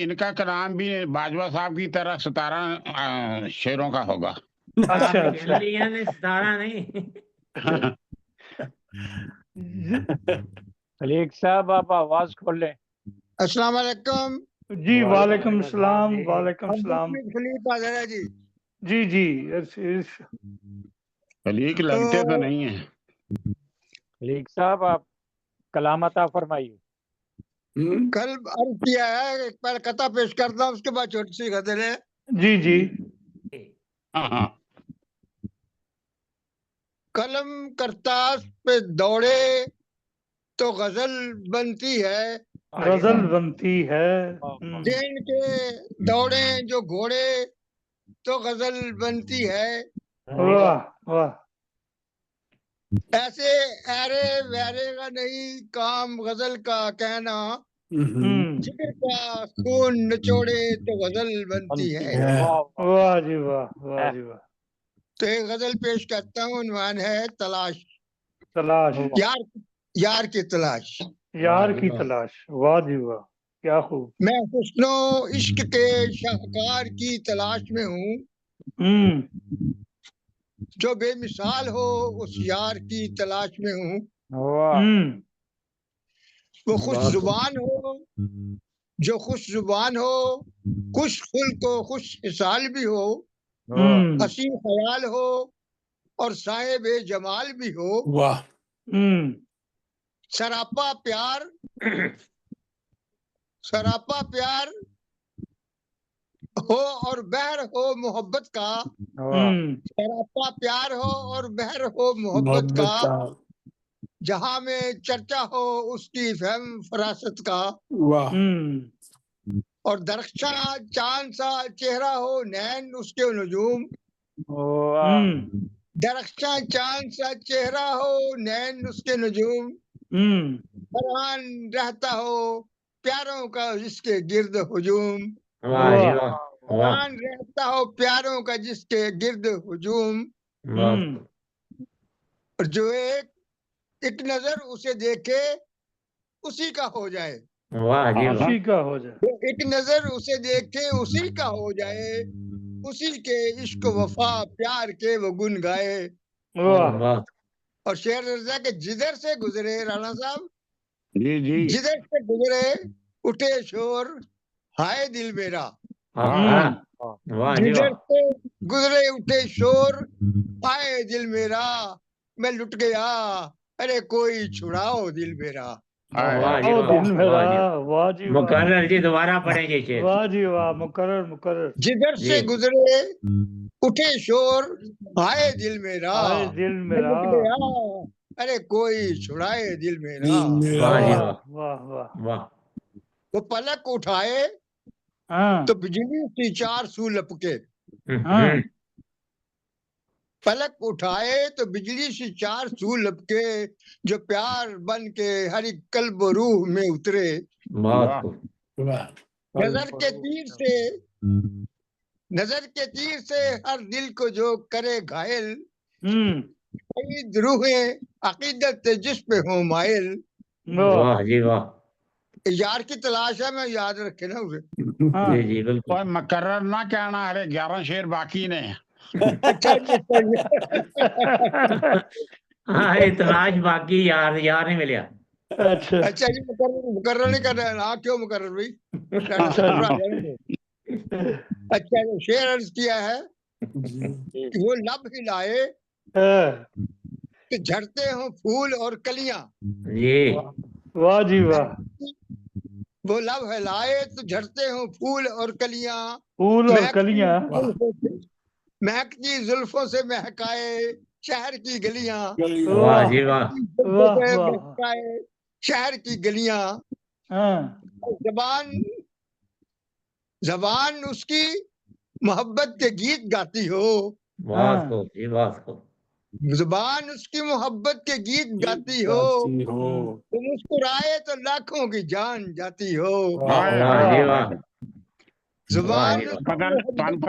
इनका कलाम भी बाजवा साहब की तरह 17 शेरों का होगा। अच्छा अच्छा। 17 नहीं। खलीक साहब आप आवाज खोल लें। अस्सलाम वालेकुम जी वालेकुम सलाम, वालेकुम सलाम। खलीफा जरा जी। जी जी लीक लगते तो नहीं है। लीक साहब आप कलाम अता फरमाइए। कल अर्ज किया है, एक पहले कथा पेश करता हूँ, उसके बाद छोटी सी गजल है। जी जी हाँ हाँ। कलम करतास पे दौड़े तो गजल बनती है, गजल बनती है। ट्रेन के दौड़े जो घोड़े तो गजल बनती है। वाह वाह। ऐसे अरे वैरे का नहीं काम गजल का कहना, जिगर का खून निचोड़े तो गजल बनती है। वाह जी वाह, वाह जी वाह। तो एक गजल पेश करता हूँ, उन्वान है तलाश। तलाश, यार की तलाश। यार की तलाश। वाह जी वाह, क्या खूब। मैं हुस्नो इश्क के शाहकार की तलाश में हूँ, जो बेमिसाल हो उस यार की तलाश में हूँ। वो खुश जुबान हो, जो खुश जुबान हो, खुश खुल्क हो, खुश मिसाल भी हो, हसी ख्याल हो और साहिब जमाल भी हो। वाह। सरापा प्यार, सरापा प्यार हो और बहर हो मोहब्बत का, सरापा प्यार हो और बहर हो मोहब्बत का, जहां में चर्चा हो उसकी फहम फरासत का। वाह। और दरख्शा चांद सा चेहरा हो नैन उसके नजूम, दरख्शा चांद सा चेहरा हो नैन उसके नजूम, फरहान रहता हो प्यारों का जिसके गिर्द हुजूम, फरहान रहता हो प्यारों का जिसके गिर्द हुजूम। और जो एक नजर उसे देखे उसी का हो जाए, उसी का हो जाए। एक नजर उसे देखे उसी का हो जाए, उसी के इश्क वफा प्यार के वो गुन गाए। वाह। और शेर रजा के जिधर से गुजरे राणा साहब, जी जी। जिधर से गुजरे उठे शोर हाय दिल मेरा, जिधर से गुजरे उठे शोर हाय दिल मेरा, मैं लुट गया अरे कोई छुड़ाओ दिल मेरा। ओ दिल मेरा। वाह जी वाह, मुकर्रर जी दोबारा पढ़ेंगे शेर। वाह जी वाह, मुकर्रर मुकर्रर। जिधर से गुजरे उठे शोर हाय दिल मेरा, हाय दिल मैं मेरा। लुट गया अरे कोई छुड़ाए दिल मेरा। वाह वाह वाह वाह। वो पलक उठाए तो बिजली सी चार सू लपके, पलक उठाए तो बिजली सी चार सू लपके, जो प्यार बन के हर एक कल्ब रूह में उतरे। नजर के तीर से, नजर के तीर से हर दिल को जो करे घायल, शहीद रूहें अकीदत जिस पे हो माइल। वाह जी वाह। यार की तलाश है, मैं याद रखे ना उसे। जी जी बिल्कुल। कोई मकर्रर ना कहना, अरे 11 शेर बाकी ने। अच्छा हाँ ये तलाश बाकी, यार यार नहीं मिला। अच्छा अच्छा जी, मुकर्रर नहीं कर रहे हैं ना, क्यों मुकर्रर भाई? अच्छा शेर अर्ज किया है कि वो लब हिलाए कि झड़ते हो फूल और कलियां। वाह जी वाह। वो लब हिलाए तो झड़ते हो फूल और कलियां, फूल और कलियां। महकती जुल्फों से महकाए शहर की गलियां। वाह जी वाह। महकाए शहर की गलियां। जबान, जबान उसकी मोहब्बत के गीत गाती हो, बात को जी बात को। जुबान उसकी मोहब्बत के गीत गाती हो, तो मुस्कुराए तो लाखों की जान जाती हो। जुबान पता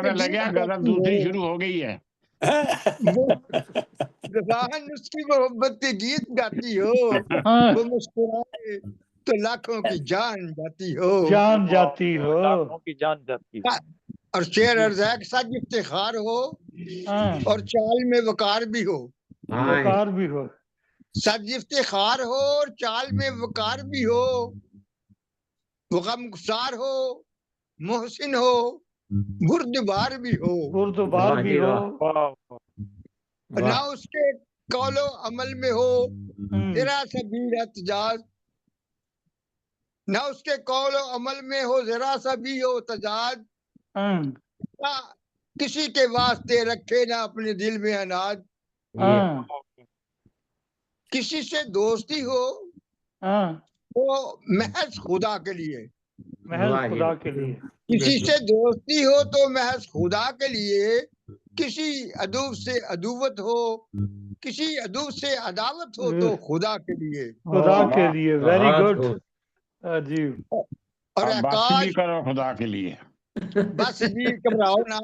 लग गया गजल दूसरी शुरू हो गई है। जुबान उसकी मोहब्बत के गीत गाती हो, वो मुस्कुराए तो लाखों की जान जाती हो। जान जाती हो, लाखों की जान जाती हो। और शेर अर्ज है कि सच इफ्तिखार हो और चाल में वकार भी हो। वकार भी हो। सच इफ्तिखार हो और चाल में वकार भी हो, वो गमगुसार हो मोहसिन हो बुर्दबार भी हो, बुर्दबार भी हो, ना उसके कौलो अमल में हो जरा सा भी एहतजाज, ना उसके कौलो अमल में हो जरा सा भी हो तजाज, ना किसी के वास्ते रखे ना अपने दिल में अनाज, किसी से दोस्ती हो तो महज खुदा के लिए, महज खुदा के लिए, किसी से दोस्ती हो तो महज खुदा के लिए, किसी अदूब से अदुवत हो, किसी अदूब से अदावत हो तो खुदा के लिए, खुदा के लिए। वेरी गुड जी। और बात भी करो खुदा के लिए। बस जी घबराओ ना,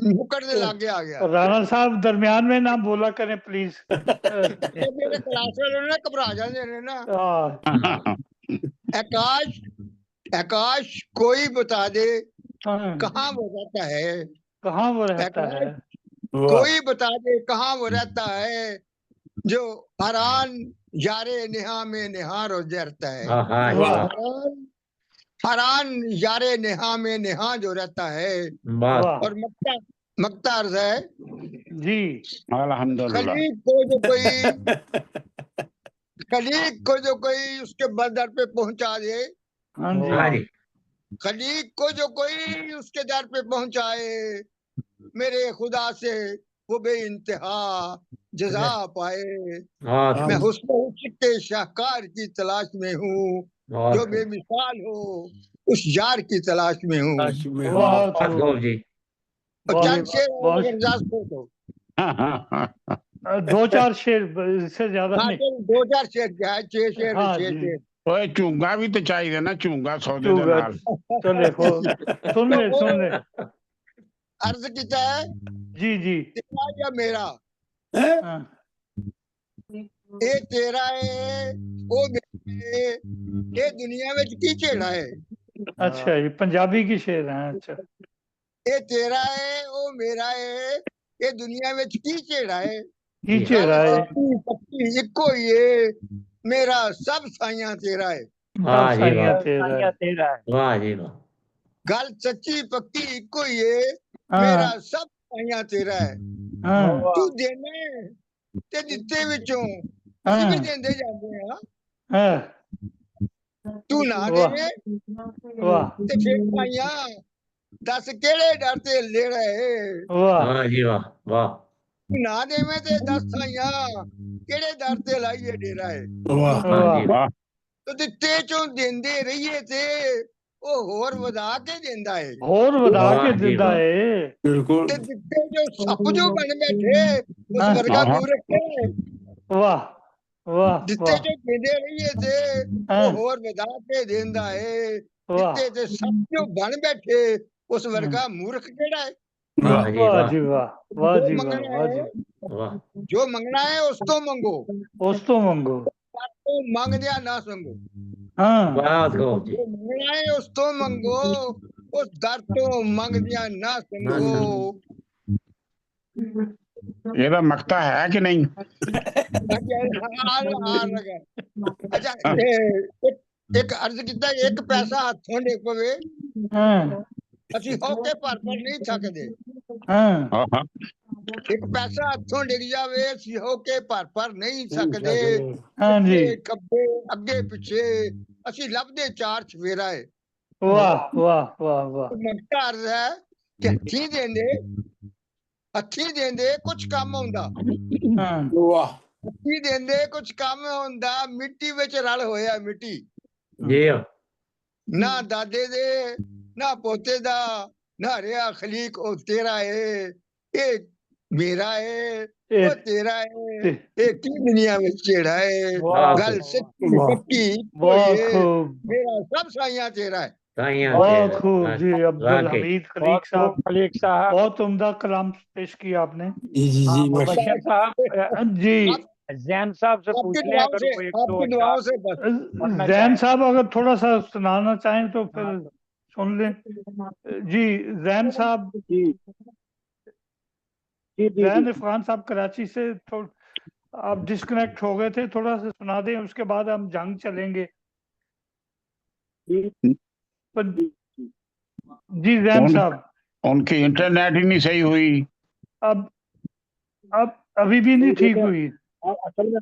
मुकरने लग आ गया। राणा साहब दरमियान में ना बोला करें प्लीज। मेरे क्लास वाले ना घबरा जाते हैं ना। आकाश आकाश कोई बता दे कहाँ वो रहता है, कहाँ वो रहता है, कोई बता दे कहाँ वो रहता है, जो हरान यारे नेहा में निहार हो रहता है, हरान यारे नेहा में नेहा जो रहता है। और मक्ता अर्ज है जी, खलीक को जो कोई उसके दर पे पहुंचा दे, खलीक को जो कोई उसके दर पे पहुंचाए, मेरे खुदा से वो बे इंतहा जजा पाए। मैं हुस्न के शाहकार की तलाश में हूँ, जो बेमिसाल हो उस यार की तलाश में हूँ। दो चार शेर, इससे ज्यादा नहीं। 2-4 शेर क्या है, 6 शेर। हाँ 6 जी। शेर चूंगा भी तो चाहिए ना, चूंगा सौदे दे नाल। चले सुन ले अर्ज कीता है जी जी। तेरा या मेरा, ये तेरा है ओ मेरा है, ये दुनिया में की छेड़ा है। अच्छा, ये पंजाबी की शेर है। अच्छा, ये तेरा है ओ मेरा है, ये दुनिया में की छेड़ा है, की छेड़ा है, इको ये मेरा सब साइया तेरा है। सब साइया तेरा है। वाह जी वाह। गल सच्ची पक्की इको ये मेरा सब साइया तेरा है। तू देने ते दिते विचों ਅਸੀਂ ਵੀ ਦਿੰਦੇ ਜਾਂਦੇ ਹਾਂ। ਤੂੰ ਨਾ ਦੇਵੇਂ ਤੇ ਫਿਰ ਭਾਈਆਂ ਦੱਸ ਕਿਹੜੇ ਡਰ ਤੇ ਲੈ ਰਹੇ। ਵਾਹ ਜੀ ਵਾਹ ਵਾਹ। ਤੂੰ ਨਾ ਦੇਵੇਂ ਤੇ ਦੱਸ ਭਾਈਆਂ ਕਿਹੜੇ ਡਰ ਤੇ ਲਾਈਏ ਡੇਰਾ ਹੈ। ਵਾਹ ਤੇ ਦਿੱਤੇ ਚੋਂ ਦਿੰਦੇ ਰਹੀਏ ਤੇ ਉਹ ਹੋਰ ਵਧਾ ਕੇ ਦਿੰਦਾ ਹੈ। ਹੋਰ ਵਧਾ ਕੇ ਦਿੰਦਾ ਹੈ। ਬਿਲਕੁਲ। ਤੇ ਦਿੱਤੇ ਜੋ ਸੱਪ ਜੋ ਬਣ ਬੈਠੇ ਉਸ ਵਰਗਾ ਮੂਰਖ ਹੈ। ਵਾਹ वाह, जितने जो देंदे रहिए थे वो होर वधा के देंदा है। जितने ते सब जो बन बैठे उस वर्गा मूर्ख केड़ा है। वाह जी वाह, वाह जी वाह, वाह जी वाह। जो मंगना है उस तो मंगो, उस तो मंगो, तो मांग दिया ना संगो। जो मंगना है उस तो मंगो, उस दर तो मांग दिया ना संगो। ਇਹਦਾ ਮਕਤਾ ਹੈ ਕਿ ਨਹੀਂ? अच्छा एक अर्ज किया, एक पैसा हथों डे पवे ਅਸੀਂ ਹੋਕੇ ਭਰ ਨਹੀਂ ਥੱਕਦੇ। ਇੱਕ ਪੈਸਾ ਹੱਥੋਂ ਡਿੱਗ ਜਾਵੇ ਅਸੀਂ ਹੋਕੇ ਭਰ ਨਹੀਂ ਸਕਦੇ। ਹਾਂਜੀ, ਖੱਬੇ ਅੱਗੇ ਪਿੱਛੇ ਅਸੀਂ ਲੱਭਦੇ ਚਾਰ ਚਵੇਰਾ ਹੈ। ਵਾਹ ਵਾਹ ਵਾਹ ਵਾਹ। ਮਕਤਾ ਅਰਜ਼ ਹੈ ਕਿ ਹੱਥੀ ਦੇਂਦੇ ਕੁਝ ਕੰਮ ਹੁੰਦਾ। ਵਾਹ। ਹੱਥੀ ਦੇਂਦੇ ਕੁਝ ਕੰਮ ਹੁੰਦਾ, ਮਿੱਟੀ ਵਿੱਚ ਰਲ ਹੋਇਆ ਮਿੱਟੀ। ਜੀ ਨਾ ਦਾਦੇ ਦੇ ਨਾ ਪੋਤੇ ਦਾ ਨਾ ਰਿਹਾ ਖਲੀਕ ਉਹ ਤੇਰਾ ਹੈ, ਇਹ ਮੇਰਾ ਹੈ, ਉਹ ਤੇਰਾ ਹੈ, ਇਹ ਕੀ ਦੁਨੀਆ ਵਿੱਚ ਜਿਹੜਾ ਹੈ। ਗੱਲ ਸੱਚੀ ਪੱਕੀ ਮੇਰਾ ਸਭ ਸਾਈਆਂ ਤੇਰਾ है। बहुत खूब जी। अब्दुल हमीद खलीक साहब बहुत उम्दा कलाम पेश किया आपने। जी बशीर साहब जी। जैन साहब से पूछ लें अगर वो एक दो जैन साहब अगर थोड़ा सा सुनाना चाहें तो फिर सुन लें जी। जैन साहब, जैन इरफान साहब कराची से आप डिस्कनेक्ट हो गए थे, थोड़ा सा सुना दें, उसके बाद हम जंग चलेंगे। जी जैन साहब, उनकी इंटरनेट ही नहीं सही हुई। अब अभी भी नहीं ठीक हुई। असल में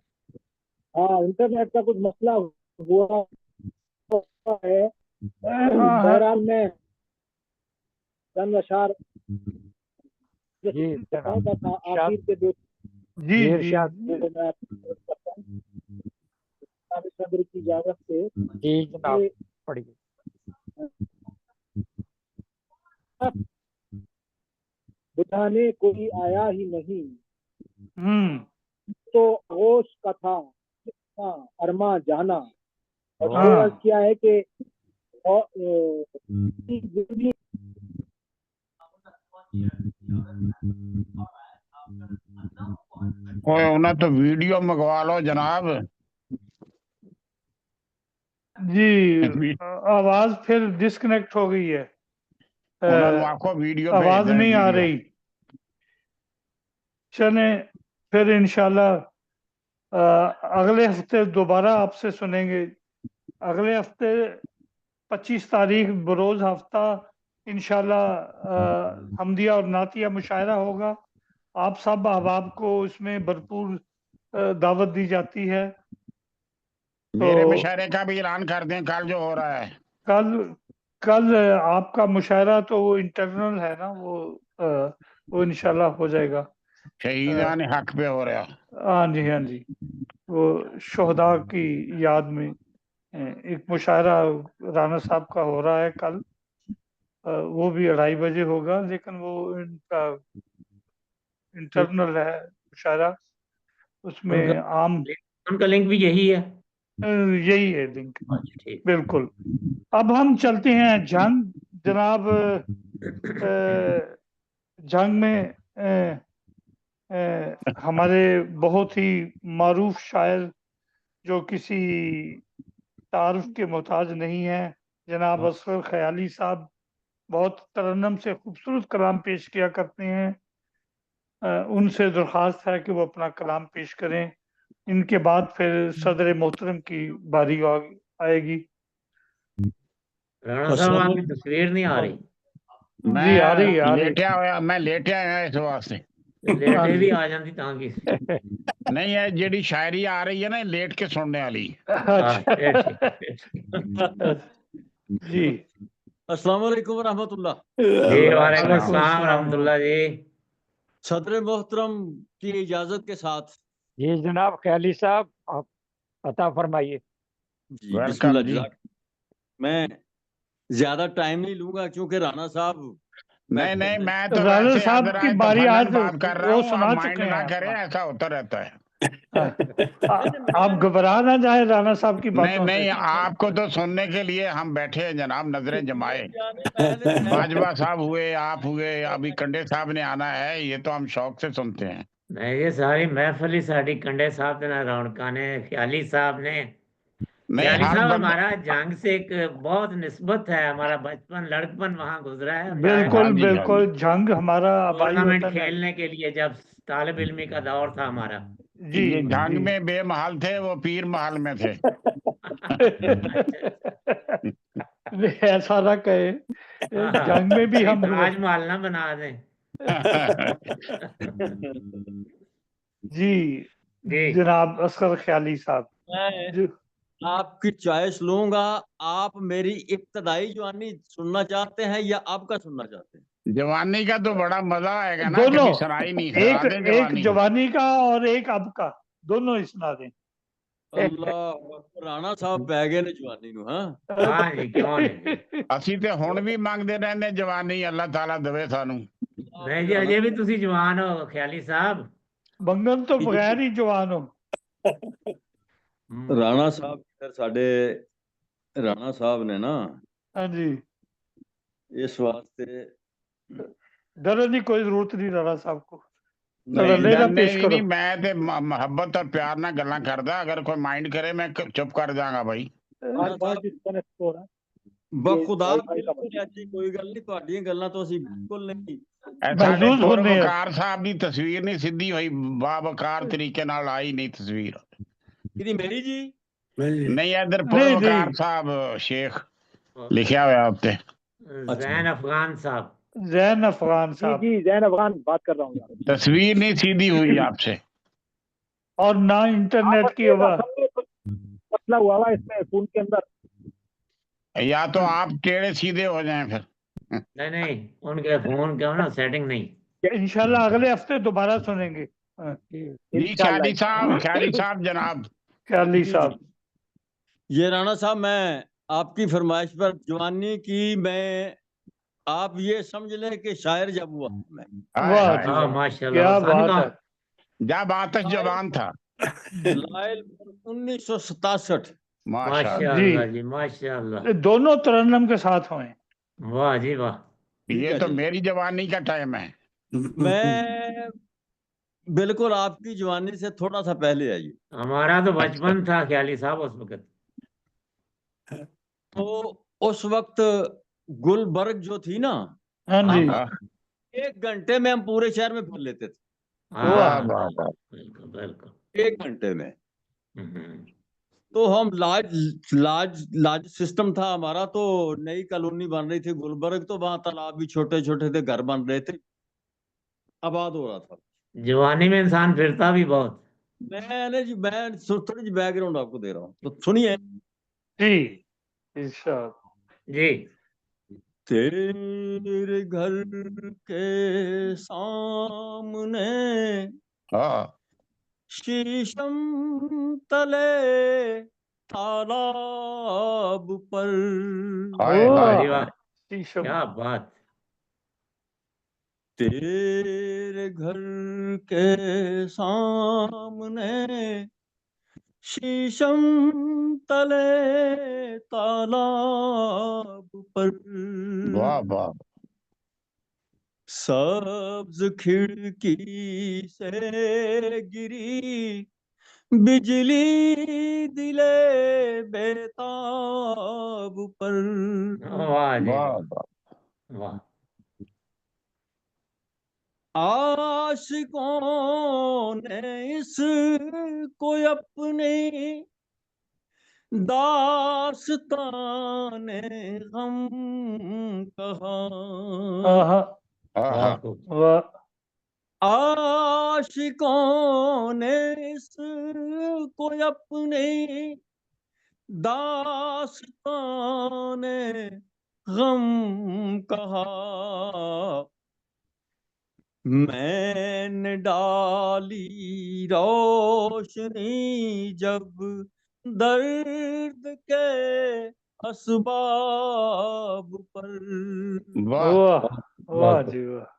हाँ, इंटरनेट का कुछ मसला हुआ है। बहरहाल में चंद अशार आखिर के दो जी जी सदर की इजाजत से जी जनाब पढ़िए। बुझाने कोई आया ही नहीं, हम्म तो होश का था कितना अरमा जाना। और हाँ। ये अर्ज किया है कि कोई उन्हें तो वीडियो मंगवा लो जनाब। जी आवाज फिर डिस्कनेक्ट हो गई है, आपको वीडियो आवाज नहीं आ रही। चले फिर इंशाल्लाह अगले हफ्ते दोबारा आपसे सुनेंगे। अगले हफ्ते 25 तारीख बरोज हफ्ता इंशाल्लाह हमदिया और नातिया मुशायरा होगा। आप सब अहबाब को इसमें भरपूर दावत दी जाती है। मेरे मुशायरे का भी ऐलान कर दें, कल जो हो रहा है। कल आपका मुशायरा तो वो इंटरनल है ना, वो इंशाल्लाह हो जाएगा। शहीदान हक पे हो रहा। हाँ जी हाँ जी, वो शोहदा की याद में एक मुशायरा राना साहब का हो रहा है कल। वो भी 2:30 बजे होगा, लेकिन वो इनका इंटरनल है मुशायरा, उसमें आम उनका लिंक भी यही है। यही है लिंक, बिल्कुल। अब हम चलते हैं जंग। जनाब जंग में हमारे बहुत ही मारूफ शायर जो किसी तारुफ के मोहताज नहीं है, जनाब असगर ख्याली साहब बहुत तरन्नुम से खूबसूरत कलाम पेश किया करते हैं। उनसे दरख्वास्त है कि वो अपना कलाम पेश करें। इनके बाद फिर सदर मोहतरम की बारी आएगी। राणा साहब आपकी तस्वीर नहीं आ रही। जी आ रही है, मैं लेटे आया इस वास्ते। लेटे भी आ जाती ताकि नहीं है, जेडी शायरी आ रही है ना लेट के सुनने वाली। जी अस्सलाम वालेकुम रहमतुल्लाह। जी वालेकुम अस्सलाम रहमतुल्लाह जी। सदर मोहतरम की इजाजत के साथ जी जनाब ख्याली साहब आप अता फरमाइए। जी बिस्मिल्लाह जज़ाक। मैं ज्यादा टाइम नहीं लूंगा क्योंकि राणा साहब नहीं मैं तो राणा साहब की बारी आज बात कर रहा वो हूँ, सुना माइंड चुके ना हैं। करें, ऐसा होता रहता है। आप घबरा ना जाए राणा साहब की बातों नहीं से। आपको तो सुनने के लिए हम बैठे हैं जनाब, नजरें जमाए। बाजवा साहब हुए, आप हुए, अभी कंडे साहब ने आना है, ये तो हम शौक से सुनते हैं। नहीं ये सारी महफिल ही साड़ी कंडे साहब ने रौनका ने ख्याली साहब ने। ख्याली साहब हमारा जंग से एक बहुत निस्बत है, हमारा बचपन लड़कपन वहाँ गुजरा है। बिल्कुल बिल्कुल, जंग हमारा टूर्नामेंट खेलने के लिए जब तालिब इल्मी का दौर था हमारा। जी ये जंग में बेमहाल थे, वो पीर महल में थे। ऐसा ना कहे, जंग में भी हम ताजमहल ना बना दें। जी जनाब असगर ख्याली साहब, आपकी चॉइस लूंगा। आप मेरी इब्तदाई जवानी सुनना चाहते हैं या आपका सुनना चाहते हैं? जवानी का तो बड़ा मजा आएगा ना, दोनों, कभी सुनाई नहीं। एक जवानी का और एक अब का, दोनों ही सुना दें। अल्लाह, राणा साहब पै गए ने जवानी नु। हाँ जी क्यों नहीं, ਅਸੀਂ ਤੇ ਹੁਣ ਵੀ ਮੰਗਦੇ ਰਹਿੰਦੇ ਜਵਾਨੀ, ਅੱਲਾਹ ਤਾਲਾ ਦੇਵੇ ਸਾਨੂੰ। नहीं जी अजय भी तुसी जवान हो ख्याली साहब, मंगन तो बगैर ही जवान हो। राणा साहब फिर साडे राणा साहब ने ना, हाँ जी, इस वास्ते डरने की कोई जरूरत नहीं राणा साहब को। नहीं मैं ते मोहब्बत और प्यार ਨਾਲ ਗੱਲਾਂ ਕਰਦਾ, अगर कोई माइंड करे मैं चुप कर जाऊंगा भाई। बखुदा कोई गल नहीं, ਤੁਹਾਡੀਆਂ ਗੱਲਾਂ ਤੋਂ ਅਸੀਂ ਬਿਲकुल नहीं। ਸਾਡੇ ਵਕਾਰ ਸਾਹਿਬ ਦੀ ਤਸਵੀਰ ਨਹੀਂ ਸਿੱਧੀ ਹੋਈ, ਬਾਵਕਾਰ ਤਰੀਕੇ ਨਾਲ ਆਈ ਨਹੀਂ ਤਸਵੀਰ। ਕਿਹਦੀ, ਮੇਰੀ ਜੀ? ਨਹੀਂ ਇਧਰ ਵਕਾਰ ਸਾਹਿਬ ਸ਼ੇਖ ਲਿਖਿਆ ਹੋਇਆ ਉੱਤੇ। जैन अफगान साहब। जैन अफगान जी साहब। जी जैन अफगान बात कर रहा हूँ यार। तस्वीर नहीं सीधी हुई आपसे। और ना इंटरनेट की आवाज। मसला हुआ हुआ इसमें फोन के अंदर। या तो आप टेढ़े सीधे हो जाएं फिर। नहीं उनके फोन का ना सेटिंग नहीं। इंशाल्लाह अगले हफ्ते दोबारा सुनेंगे। जी ख्याली साहब जनाब। ख्याली साहब। ये राणा साहब, मैं आपकी फरमाइश पर जवानी की, मैं आप ये समझ लें कि शायर जब हुआ मैं। वाह माशाल्लाह, क्या बात है। जब आतिश जवान था। लाइल 1967। माशाल्लाह जी माशाल्लाह। दोनों तरन्नम के साथ हुए। वाह जी वाह। ये तो मेरी जवानी का टाइम है। मैं बिल्कुल आपकी जवानी से थोड़ा सा पहले आई। हमारा तो बचपन था ख्याली साहब उस वक्त। तो उस वक्त गुलबर्ग जो थी ना, हाँ जी, 1 घंटे में हम पूरे शहर में फिर लेते थे। बिल्कुल 1 घंटे में। तो हम लाज सिस्टम था हमारा। तो नई कॉलोनी बन रही थी गुलबर्ग, तो वहां तालाब भी छोटे छोटे थे, घर बन रहे थे, आबाद हो रहा था। जवानी में इंसान फिरता भी बहुत। मैं थोड़ी जी बैकग्राउंड आपको दे रहा हूँ, तो सुनिए जी इरशाद। जी। तेरे घर के सामने शीशम तले तालाब पर। क्या बात। तेरे घर के सामने शीशम तले तालाब पर। वाह वाह। सब्ज खिड़की से गिरी बिजली दिले बेताब पर। वाह जी वाह। आशिकों ने इसको अपने दास्ताने गम कहा। आशिकों ने इसको अपने दास्ताने गम कहा। मैंने डाली रोशनी जब दर्द के असबाब पर। वाह जी वाह।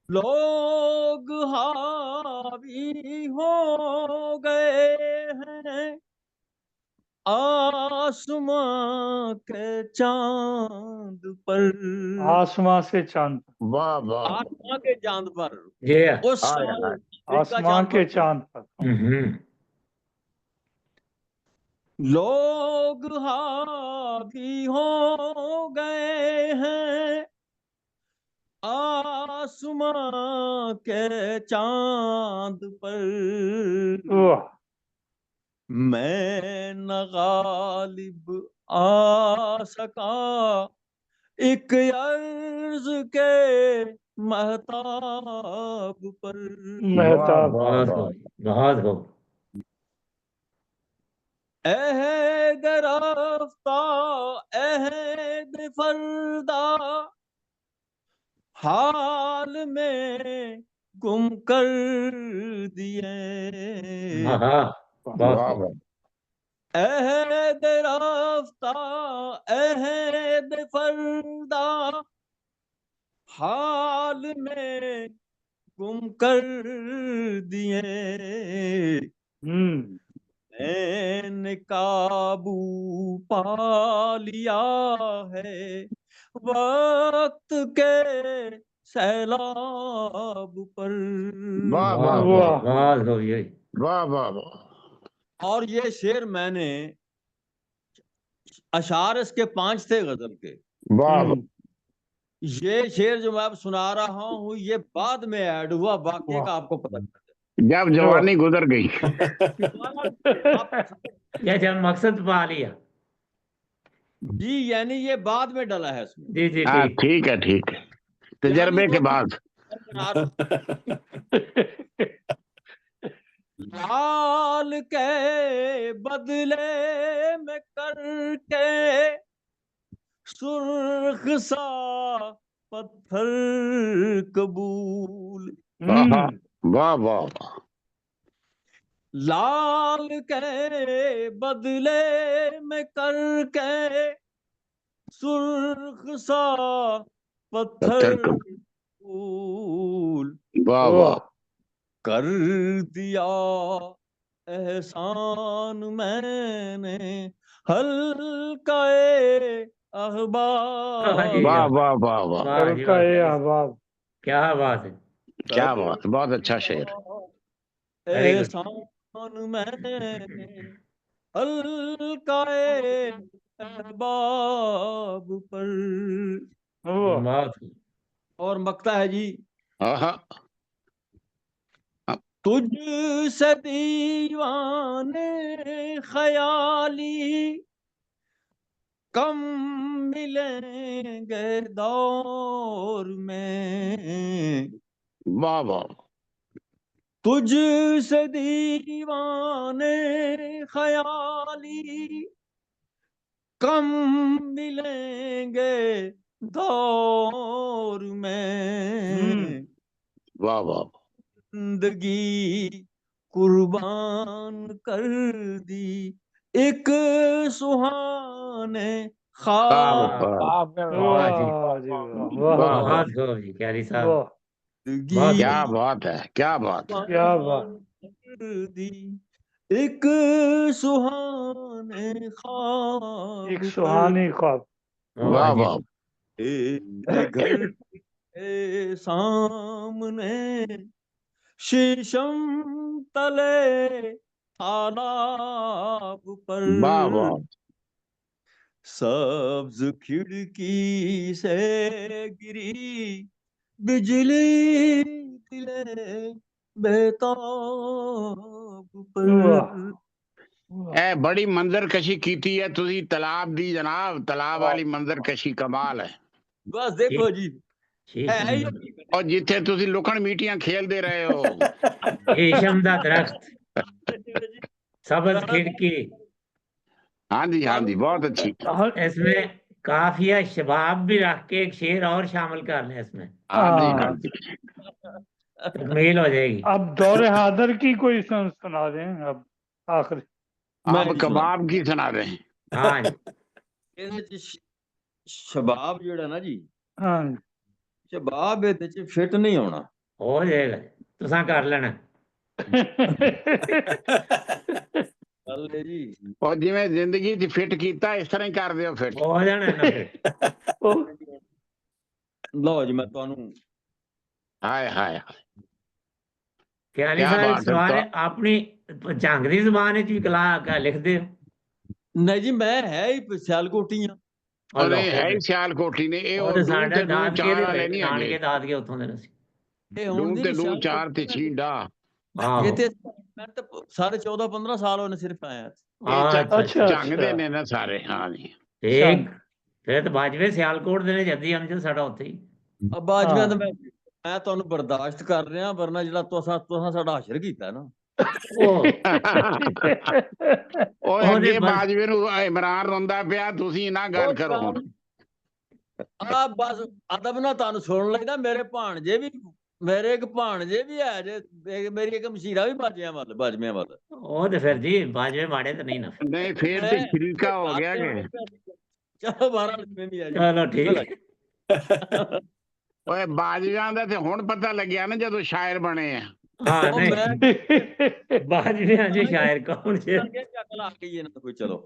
लोग हावी हो गए हैं आसमां के चांद पर। आसमां से चांद। वाह वाह। आसमां के चांद पर। उस आसमां के चांद पर। लोग हावी हो गए हैं आसमां के चांद पर। मैं न गालिब आ सका एक अर्ज के महताब पर। बहुत हो। अहद रफ्ता अहद फरदा हाल में गुम कर दिए। अहद रफ्ता अहद फरदा हाल में गुम कर दिए। मैंने काबू पा लिया है वक्त के सैलाब पर। वाह वाह वाह वाह। और ये शेर मैंने, अशार इसके 5 थे गजल के। वाह। ये शेर जो मैं अब सुना रहा हूँ ये बाद में ऐड हुआ, वाकई का आपको पता चला जब जवानी गुजर गई। जब मकसद पा लिया। जी यानी ये बाद में डला है इसमें। जी जी हाँ ठीक ठीक है, तजर्बे के बाद। लाल के बदले में करके सुर्ख सा पत्थर कबूल। वाह वाह, लाल के बदले में करके सुर्ख सा पत्थर कबूल। वाह वाह, कर दिया एहसान मैंने हल्काए अहबाब। वाह वाह वाह वाह, वाह जी हल्का वाह, है आवाज। क्या बात है, क्या बात, बहुत अच्छा शेर। Very good. एहसान मैंने हल्काए अहबाब पर। बहुत और मकता है जी, हाँ, तुझ से दीवाने ख्याली कम मिलेंगे दौर में। वाह वाह, तुझ से दीवाने ख्याली कम मिलेंगे दौर में। वाह वाह, जिंदगी कुर्बान कर दी एक सुहाने ख्वाब। वाह जी, बहुत खूब जी क्यारी साहब, बहुत क्या बात है, क्या बात है। क्या बात। कर दी एक सुहाने ख्वाब एक सुहानी ख्वाब। वाह वाह, तेरे घर के सामने शीशम तले तालाब पर। वाह वाह, सब्ज खिड़की से गिरी बिजली दिले बेताब पर। ए बड़ी मंजर कशी कीती है तुसी तालाब दी जनाब, तालाब वाली मंजर कशी कमाल है। बस देखो जी, और जिथे तुसी लुकन मीटियां खेल दे रहे हो। शीशम दा दरख्त, सब्ज खिड़की। हाँ जी, बहुत अच्छी। इसमें काफिया शबाब भी रख के एक शेर और शामिल कर लें इसमें, हाँ जी, तकमील हो जाएगी। अब दौरे हादर की कोई सुना दें अब आखिरी। अब कबाब की सुना रहे हैं। हाँ जी, शबाब जेड़ा ना जी, हाँ शबाब ਇਹਦੇ ਚ ਫਿੱਟ ਨਹੀਂ ਹੋਣਾ। हो जाएगा, तुसा कर लेना। ਗੱਲ ਹੈ ਜੀ। और जिवें जिंदगी च फिट कीता इस तरह ही कर दियो फिट। हो जाना ना फिट। ਲਓ ਜੀ ਮੈਂ ਤੁਹਾਨੂੰ हाय हाय, क्यारी क्या साहब बात है। सवाल है, तो अपनी झंग दी जुबान च भी कला का लिख दे। ਨਹੀਂ ਜੀ ਮੈਂ ਹੈ ਹੀ ਸਿਆਲਕੋਟੀ ਆ। और ये है ही सियालकोटी ने, ये ਉਹ और ਤੇ डूम ਸਾਡਾ ते डू ਦਾਦਕੇ चार ਦੇ वाले नहीं है ਨਾਨਕੇ ਦਾਦਕੇ ਉੱਥੋਂ ਦੇ ਨੇ ਸੀ। ਇਹ ਹੁਣ डूम ਦੀ ते डू ਸਿਆਲਕੋਟੀ चार ते छी डा। ਆਹੋ ਇੱਥੇ ਮੈਂ ਤਾਂ ਸਾਰੇ 14-15 ਸਾਲ ਹੋਏ ਨੇ ਸਿਰਫ ਆਇਆ। ये अच्छा झंग दे ने ना सारे। हाँ जी, ठीक, ਫਿਰ ਤਾਂ ਬਾਜਵੇ ਸਿਆਲਕੋਟ ਦੇ ਨੇ, ਜੱਦੀ ਅਮਜਦ ਸਾਡਾ ਉੱਥੇ ਹੀ। ਬਾਜਵਿਆਂ ਦਾ ਮੈਂ ਤੁਹਾਨੂੰ ਬਰਦਾਸ਼ਤ ਕਰ ਰਿਹਾ, ਵਰਨਾ ਜਿਹੜਾ ਤੁਸੀਂ ਸਾਡਾ ਹਸ਼ਰ ਕੀਤਾ ਨਾ। ओए अगे बाजवे नु इमरान रोंदा पिया, तुसी ना गल करो हुण। ਆ ਬਸ ਅਦਬ ਨਾਲ ਤੁਹਾਨੂੰ ਸੁਣ ਲੈਂਦਾ। ਮੇਰੇ ਭਾਣਜੇ ਵੀ, ਮੇਰੇ ਇੱਕ ਭਾਣਜੇ ਵੀ ਹੈ ਜੇ, ਮੇਰੀ ਇੱਕ ਮਸ਼ੀਰਾ ਵੀ ਬਾਜਿਆਂ ਵੱਲ, ਬਾਜਵਿਆਂ ਵੱਲ। ਉਹ ਤੇ ਫਿਰ ਜੀ ਬਾਜਵੇ ਮਾੜੇ ਤਾਂ ਨਹੀਂ ਨਾ। नहीं फिर तो शरीका हो गया के। ਚਲੋ ਬਾਹਰ में भी आ चलो ठीक। ओए बाजवियां दा ते हुण पता लग्या ना जदों शायर बने आ। हाँ नहीं बाजवियां जो शायर कौन से अकल आ गई है ना कोई। चलो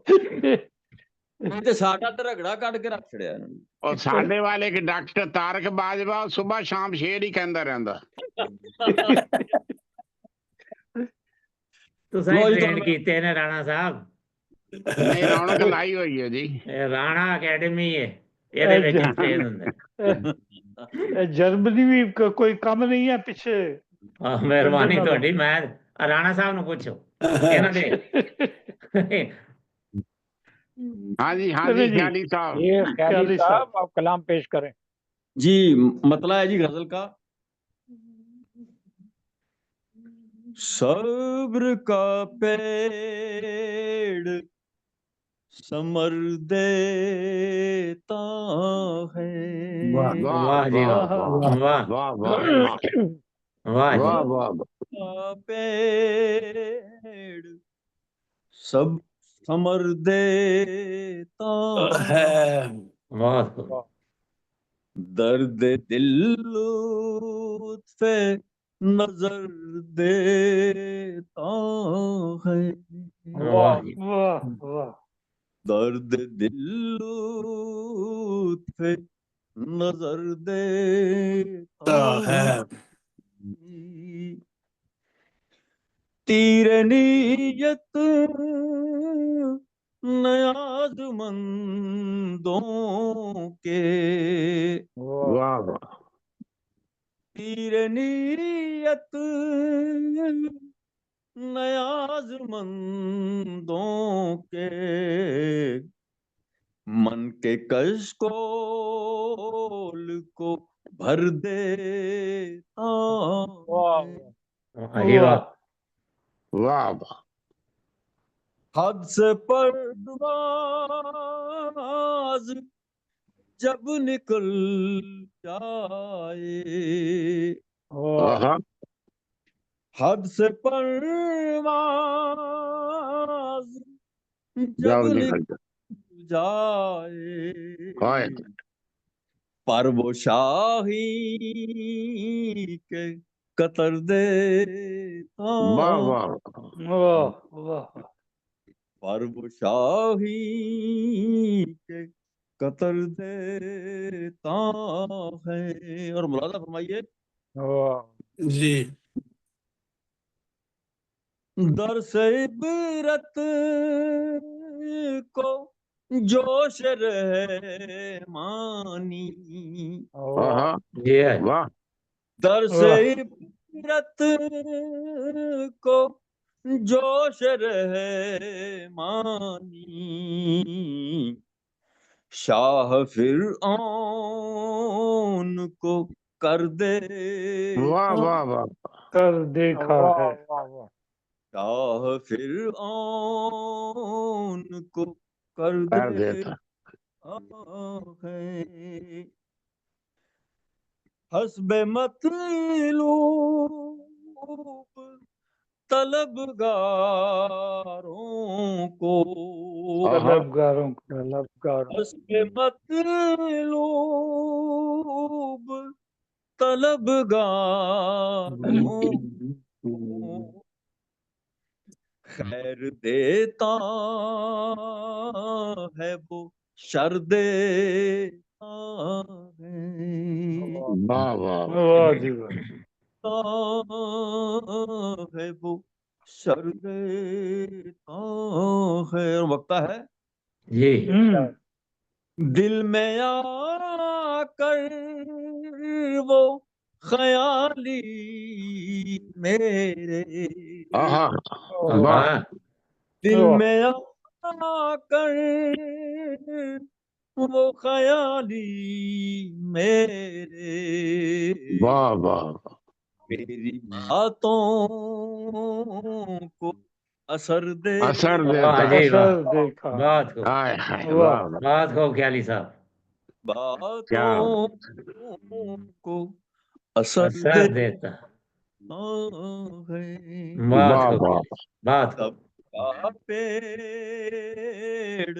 ਤੇ ਸਾਡਾ ਤੇ ਰਗੜਾ ਕੱਢ ਕੇ ਰੱਖ ਛੜਿਆ ਇਹਨਾਂ ਨੇ। और साडे वाले के डॉक्टर तारक बाजवा सुबह शाम शेर ही कहंदा रहंदा। तुसां ही ट्रेन कीते ने राणा साहब। नहीं रौनक लाई हुई है जी, राणा अकेडमी है, ਇਹਦੇ ਵਿੱਚ ਟ੍ਰੇਨ ਹੁੰਦਾ। ਜਰਮਨੀ ਵੀ ਕੋਈ ਕੰਮ ਨਹੀਂ ਹੈ ਪਿੱਛੇ। ਮਿਹਰਬਾਨੀ ਤੁਹਾਡੀ। ਮੈਂ ਰਾਣਾ ਸਾਹਿਬ ਨੂੰ ਪੁੱਛੋ ਇਹਨਾਂ ਦੇ हाँ जी चलिए जी, ख्याली साहब। ये ख्याली ख्याली साहब आप कलाम पेश करें। जी मतला है जी गजल का। सब्र का पेड़ समर देता है। वाह वाह जी वाह वाह वाह वाह वाह वाह जी वाह वाह का पेड़ सब समर देता है। वाह दर्द दिल लुत्फ़े नजर देता है। वाह जी वाह वाह। दर्द दिल लुत्फ़े नजर देता है। तीर नीयत नयाज़मंदों के वाह वाह तीर नीयत नयाज़मंदों के मन के कशकोल को भर देता है। जी वाह वाह वाह हद से परवाज़ जब निकल जाए। आहा, हद से परवाज़ जब जब निकल निकल जाए। हाय पर वो शाही के कतर देता वाह वाह वाह वाह। पर वो शाही के कतर देता है। और मुलाजा फरमाइए। जी दर से इबरत को जोश रहमानी। आहा, जी है वाह दर से इबरत को जोश रहमानी। शाह फिरऔन को कर दे वाह वाह वाह कर देखा है। शाह फिरऔन को कर कर दे देता है। हस्बे मतलूब तलबगारों को आहा, तलबगारों हस्बे मतलूब तलबगारों को खैर देता है वो शर देता है। वाह वाह वाह जी वाह। है वो शर देता है। और वक्ता है जी दिल में आकर वो ख्याली मेरे आहा, वाह वाह दिल में आकर वो ख्याली मेरे वाह वाह मेरी बातों को असर दे असर वाह देता जी वाह असर देखा। बहुत खूब हाय हाय वाह वाह वाह बहुत खूब ख्याली साहब क्या बातों को असर असर दे देता है। बहुत वाह खूब वाह बहुत खूब सबका पेड़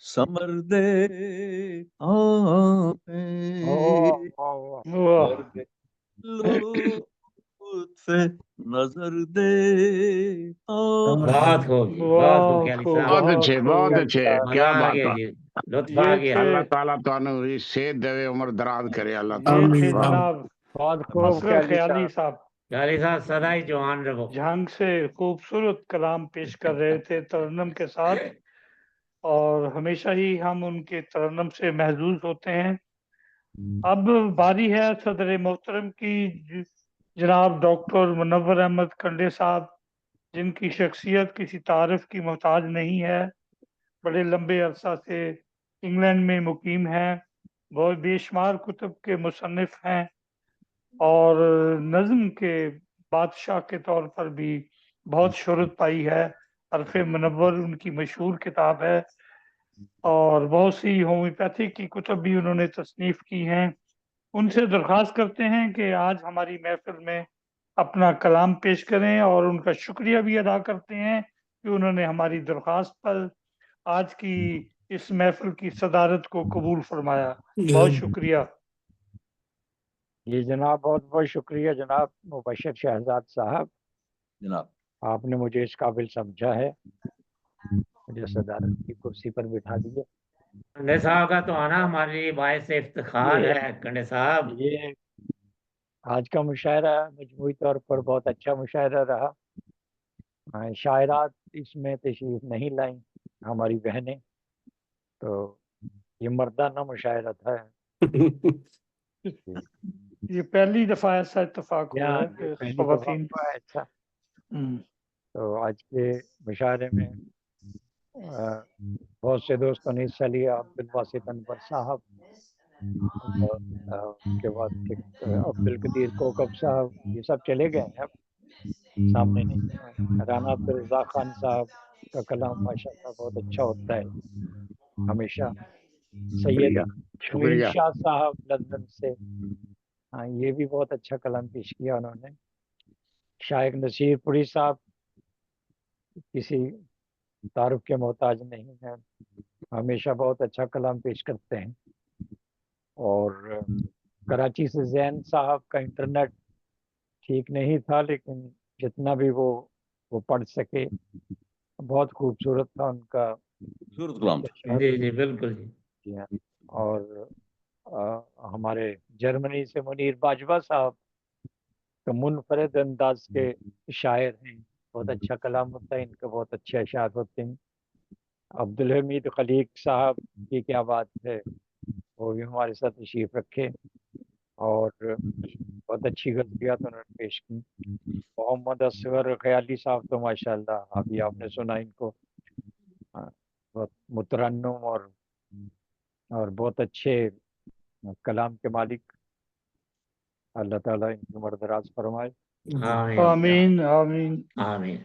समर देता है। वाह लुत्फ़ नजर देता बहुत खूब जी बहुत खूब ख्याली साहब बहुत अच्छे बहुत अच्छे मजा क्या आ बात गया है जी लुत्फ आ ये गया थे अल्लाह ताला तानु सेहत देवे उम्र दराज करे अल्लाह ये ताला थे वाह जनाब बहुत खूब असगर ख्याली साहब। ख्याली साहब सदा ही जवान रहो झांग से खूबसूरत कलाम पेश कर रहे थे तरन्नम के साथ, और हमेशा ही हम उनके तरन्नम से महजूज होते हैं। अब बारी है सदर मोहतरम की, जनाब डॉक्टर मुनव्वर अहमद कंडे साहब, जिनकी शख्सियत किसी तारीफ की मोहताज नहीं है। बड़े लंबे अरसा से इंग्लैंड में मुकीम हैं, बहुत बेशुमार कुतुब के मुसन्निफ हैं और नज़्म के बादशाह के तौर पर भी बहुत शोहरत पाई है। अरफ़ मुनव्वर उनकी मशहूर किताब है और बहुत सी होम्योपैथिक की कुतुब भी उन्होंने तसनीफ की हैं। उनसे दरख्वास्त करते हैं कि आज हमारी महफिल में अपना कलाम पेश करें और उनका शुक्रिया भी अदा करते हैं कि उन्होंने हमारी दरख्वास्त पर आज की इस महफिल की सदारत को कबूल फरमाया। बहुत शुक्रिया। जी जनाब, बहुत बहुत शुक्रिया जनाब मुबशर शहजाद साहब, जनाब आपने मुझे इस काबिल समझा है, मुझे सदारत की कुर्सी पर बिठा दिया। कंडे साहब का तो आना हमारे लिए बायस इफ्तिखार है। कंडे साहब, ये आज का मुशायरा मजमूई तौर पर बहुत अच्छा मुशायरा रहा। शायरात इसमें तशरीफ नहीं लाई हमारी बहनें, तो ये मर्दाना मुशायरा था। ये पहली दफा ऐसा इत्तेफाक हुआ है कि पहली दफा ख़वातीन हुआ है ऐसा। तो आज के मुशायरे में बहुत से दोस्तों ने हिस्सा लिया। अब्दुल बासित अनवर साहब, उसके बाद अब्दुल कदीर कोकब साहब, ये सब चले गए हैं, अब सामने नहीं। राना अब्दुल रज़ाक खान साहब का कलाम माशाल्लाह बहुत अच्छा होता है हमेशा। सैयद नवीन शाह साहब लंदन से, हाँ ये भी बहुत अच्छा कलाम पेश किया उन्होंने। शायक नसीरपुरी साहब किसी तारुफ के मोहताज नहीं है, हमेशा बहुत अच्छा कलाम पेश करते हैं। और कराची से जैन साहब का इंटरनेट ठीक नहीं था, लेकिन जितना भी वो पढ़ सके, बहुत खूबसूरत था उनका खूबसूरत कलाम। जी जी बिल्कुल जी। और हमारे जर्मनी से मुनीर बाजवा साहब तो मुनफरद अंदाज के शायर हैं, बहुत अच्छा कलाम होता है इनका, बहुत अच्छे अशार होते हैं। अब्दुल हमीद खलीक साहब की क्या बात है, वो भी हमारे साथ तशरीफ रखे और बहुत अच्छी गज़लियात उन्होंने पेश की। मोहम्मद असगर ख्याली साहब तो माशाल्लाह अभी आपने सुना इनको, बहुत मुतरन्नुम और बहुत अच्छे कलाम के मालिक। अल्लाह ताला इनकी उम्र दराज फरमाए। आमीन आमीन आमीन।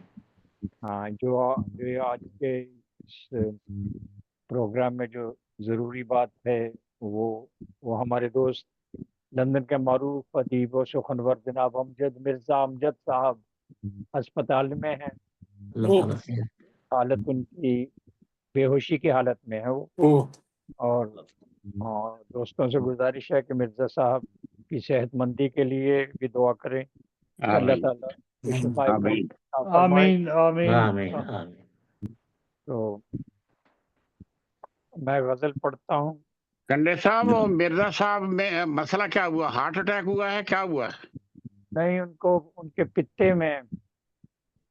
हाँ, जो आज के इस प्रोग्राम में जो ज़रूरी बात है वो हमारे दोस्त लंदन के मारूफ अदीब व सुखनवर जनाब अमजद मिर्ज़ा अमजद साहब अस्पताल में हैं। हालत उनकी बेहोशी की हालत में है वो, और दोस्तों से गुजारिश है कि मिर्ज़ा साहब की सेहतमंदी के लिए भी दुआ करें। अल्लाह ताला आमीन आमीन। तो मैं गजल पढ़ता हूँ। कंडे साहब, वो मिर्जा साहब में मसला क्या हुआ? हार्ट अटैक हुआ है, क्या हुआ? नहीं, उनको उनके पित्ते में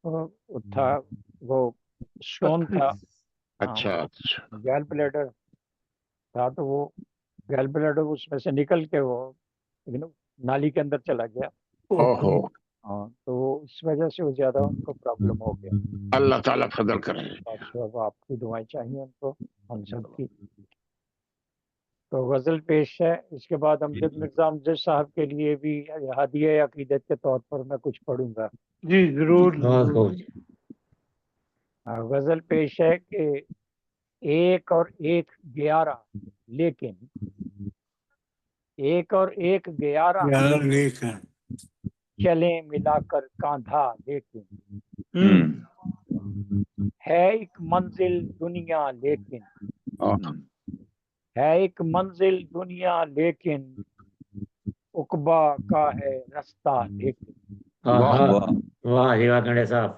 था, वो स्टोन था। अच्छा गैल ब्लैडर था, तो वो गैल ब्लैडर उसमें से निकल के वो नाली के अंदर चला गया। ओहो। हाँ, तो उस वजह से वो ज्यादा उनको प्रॉब्लम हो गया। अल्लाह ताला फजल करे। अब आपकी दुआएं चाहिए उनको, हम सब की। तो गजल पेश है। इसके बाद अमजद मिर्जा अमजद साहब के लिए भी हदिया अकीदत के तौर पर मैं कुछ पढ़ूंगा। जी जरूर। गजल पेश है कि 1 और 1 11, लेकिन 1 और 1 11 चले मिलाकर कांधा, लेकिन है एक मंजिल दुनिया, लेकिन है एक मंजिल दुनिया, लेकिन उकबा का है रास्ता, लेकिन वाह जी वाह कंडे साहब।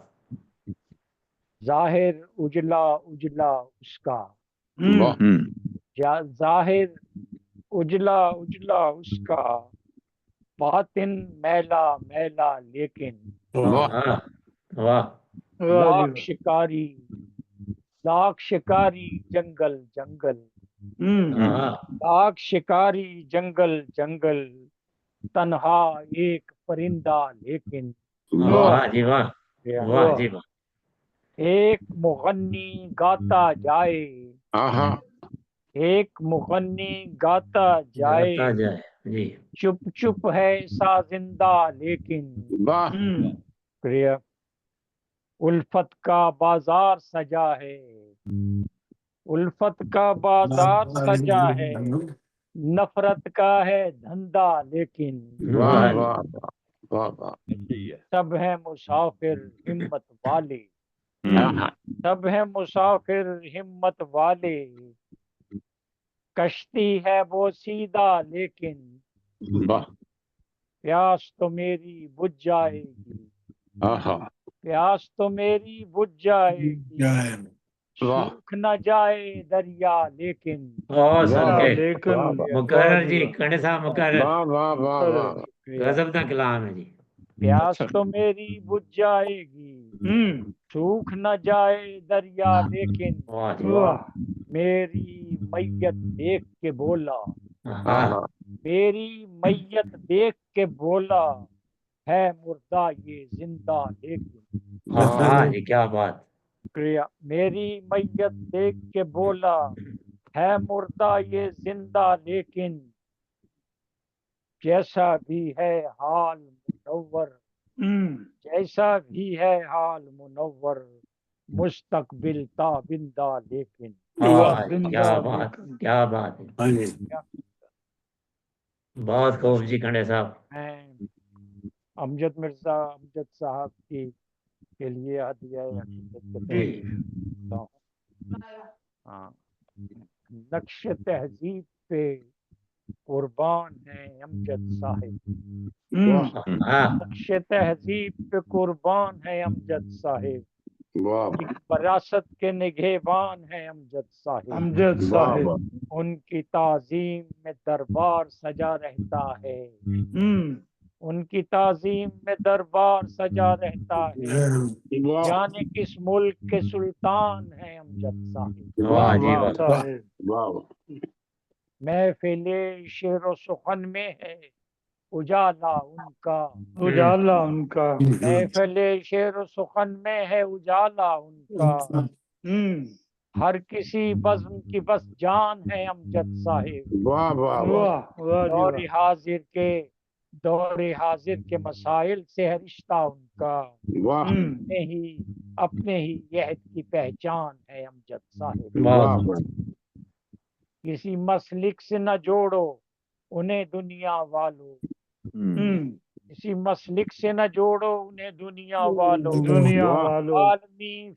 जाहिर उजला उजला उसका, जाहिर उजला उजला उसका, बातिन मैला मैला, लेकिन लाख शिकारी जंगल जंगल, लाख शिकारी जंगल जंगल, तन्हा एक परिंदा, लेकिन वाह जी वाह, वाह जी वाह। एक मुगन्नी गाता जाए, आहा एक मुगन्नी गाता जाए, गाता जाए जी। चुप चुप है सा जिंदा लेकिन। वाह प्रिय, उल्फत का बाजार सजा है, उल्फत का बाजार सजा है, नफरत का है धंधा लेकिन। वाह वाह वाह वाह सब है मुसाफिर हिम्मत वाले, आहा सब है मुसाफिर हिम्मत वाले, कश्ती है वो सीधा लेकिन। वाह प्यास तो मेरी बुझ जाएगी, आहा प्यास तो मेरी बुझ जाएगी, वाह सूख न जाए दरिया लेकिन। बहुत वाह सदके वाह वाह मुकर्रर जी, खंडे साहब मुकर्रर, वाह वाह वाह वाह गजब का कलाम है जी। प्यास तो मेरी बुझ जाएगी, सूख न जाए दरिया लेकिन। वाह जी वाह। मेरी मैयत देख के बोला, हाँ मेरी मैयत देख के बोला, है मुर्दा ये जिंदा लेकिन। हाँ जी, क्या बात। क्रिया, मेरी मैयत देख के बोला, है मुर्दा ये जिंदा लेकिन। जैसा भी है हाल मुनव्वर, जैसा भी है हाल मुनव्वर, मुस्तकबिल ताबिंदा लेकिन। हाँ जी, क्या बात, क्या बात है। बहुत खूब जी खंडे साहब। मैं अमजद मिर्जा अमजद साहब की के लिए हदिया हकीकत देता हूँ। हाँ, नक्श तहजीब पे कुर्बान है अमजद साहिब, नक्श तहजीब पे कुर्बान है अमजद साहिब, वाह एक विरासत के निगहबान है अमजद साहिब। अमजद साहिब, उनकी ताजीम में दरबार सजा रहता है, उनकी ताजीम में दरबार सजा रहता है। वाह जाने किस मुल्क के सुल्तान है अमजद साहिब। वाह जी वाह। साहिब, वाह महफिले शेर सुखन में है उजाला उनका, उजाला उनका। महफिले शेर सुखन में है उजाला उनका। हर किसी बज़्म की बस जान है अमजद साहिब। वाह वाह वाह वाह वाह जी दौर वाह। हाजिर के दौर हाजिर के मसाइल से है रिश्ता उनका। वाह अपने ही यहद की पहचान है अमजद साहिब। वाह किसी मसलिक से न जोड़ो उन्हें दुनिया वालों, किसी मसलिक से न जोड़ो उन्हें दुनिया वालों। दुनिया वाह वालों, आलमी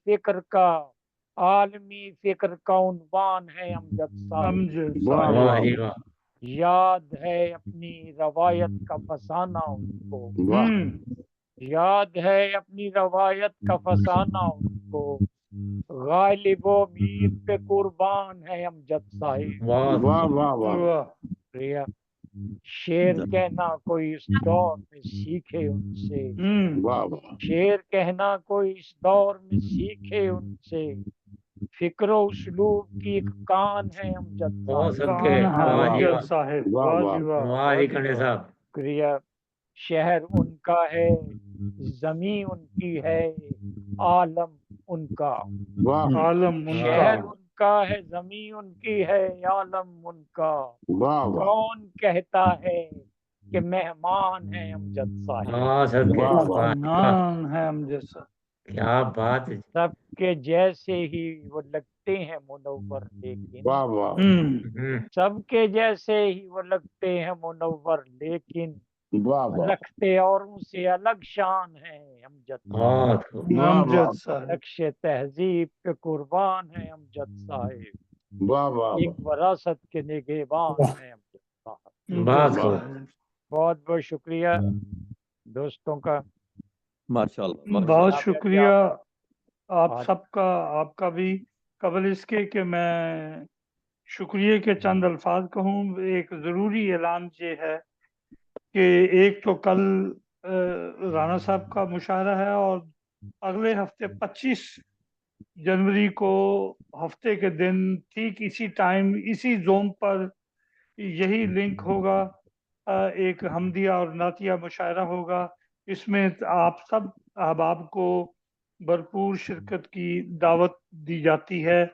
फिक्र का उन्वान है अमजद साहिब। अमजद वाह साहिब, वाह जी वाह। याद है अपनी रवायत का फसाना उनको, वाह याद है अपनी रवायत का फसाना उनको। गालिबो मीर पे कुर्बान है अमजद साहिब। वाह वाह वाह वाह वाह। प्रिय, शेर कहना कोई इस दौर में सीखे उनसे, वाह वाह शेर कहना कोई इस दौर में सीखे उनसे। फिक्रो उस्लूब की एक कान है अमजद बहुत साहिब। सदके, वाह जी अमजद वाह। साहिब, वाह वाह वाह जी वाह। वाह जी खंडे साहब। क्रिया, शहर उनका है, जमी उनकी है, आलम उनका। वाह आलम उनका। शहर उनका है, जमी उनकी है, आलम उनका। वाह वाह कौन कहता है कि मेहमान है अमजद साहिब। हाँ सदके, वाह वाह वाह जी वाह। नाम है अमजद साहिब। क्या बात है। सबके जैसे ही वो लगते हैं मुनव्वर लेकिन, वाह वाह सबके जैसे ही वो लगते हैं मुनव्वर लेकिन। वाह वाह रखते औरों से अलग शान है अमजद साहिब। बहुत खूब। वाह अमजद साहिब, नक्श तहजीब पे कुर्बान है अमजद साहिब। वाह वाह एक विरासत के निगहबान है अमजद साहिब। बहुत अमजद खूब। साहिब। बहुत बहुत शुक्रिया दोस्तों का। माशाल्लाह बहुत जनाब शुक्रिया आप आज सबका, आपका भी। कबल इसके कि मैं शुक्रिया के चंद अल्फाज कहूँ, एक ज़रूरी ऐलान ये है कि एक तो कल राणा साहब का मुशायरा है और अगले हफ्ते 25 जनवरी को हफ्ते के दिन ठीक इसी टाइम इसी जोन पर यही लिंक होगा। एक हमदिया और नातिया मुशायरा होगा। इसमें आप सब अहबाब को भरपूर शिरकत की दावत दी जाती है।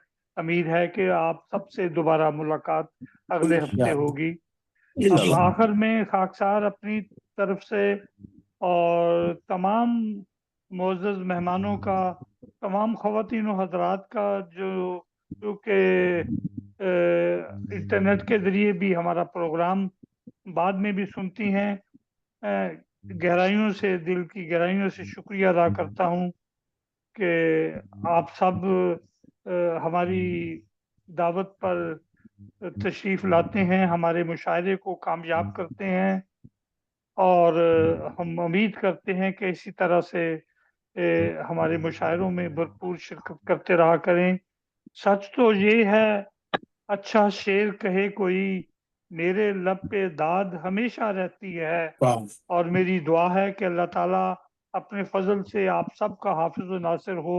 उम्मीद है कि आप सबसे दोबारा मुलाकात अगले हफ्ते होगी। अब आखिर में खाकसार अपनी तरफ से और तमाम मोअज़्ज़ज़ मेहमानों का, तमाम ख़वातीन व हज़रात का जो कि इंटरनेट के ज़रिए भी हमारा प्रोग्राम बाद में भी सुनती हैं, गहराइयों से, दिल की गहराइयों से शुक्रिया अदा करता हूँ कि आप सब हमारी दावत पर तशरीफ़ लाते हैं, हमारे मुशायरे को कामयाब करते हैं और हम उम्मीद करते हैं कि इसी तरह से हमारे मुशायरों में भरपूर शिरकत करते रहा करें। सच तो ये है, अच्छा शेर कहे कोई, मेरे लब पे दाद हमेशा रहती है, और मेरी दुआ है कि अल्लाह ताला अपने फजल से आप सबका हाफिज़ व नासिर हो,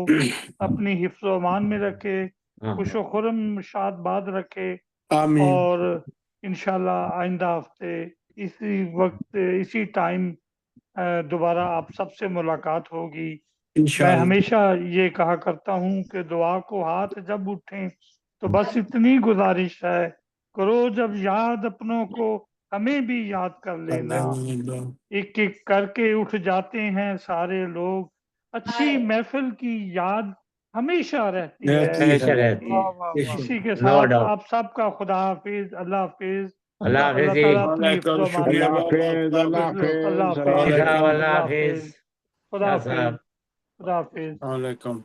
अपनी हिफ्ज़ व अमान में रखे, खुश व खुर्रम शादबाद रखे, और इंशाल्लाह आइंदा हफ्ते इसी वक्त इसी टाइम दोबारा आप सबसे मुलाकात होगी। मैं हमेशा ये कहा करता हूँ कि दुआ को हाथ जब उठें तो बस इतनी गुजारिश है, करो जब याद अपनों को हमें भी याद कर लेना। एक एक करके उठ जाते हैं सारे लोग, अच्छी महफिल की याद हमेशा रहती है। हमेशा रहती है, इसी के नो साथ डाउट। आप सबका खुदा हाफिज, अल्लाह हाफिज। अल्लाह हाफिज अल्लाह जी। ताला अपनी हिफ्ज़ व अमान में अल्लाह रखे। हाफिज, अल्लाह हाफिज, अल्लाह अस्सलाम हाफिज, साहब, वालेकुम। अल्लाह अल्लाह हाफिज हाफिज, खुदा शाह हाफिज, साहब। खुदा हाफिज। वालेकुम।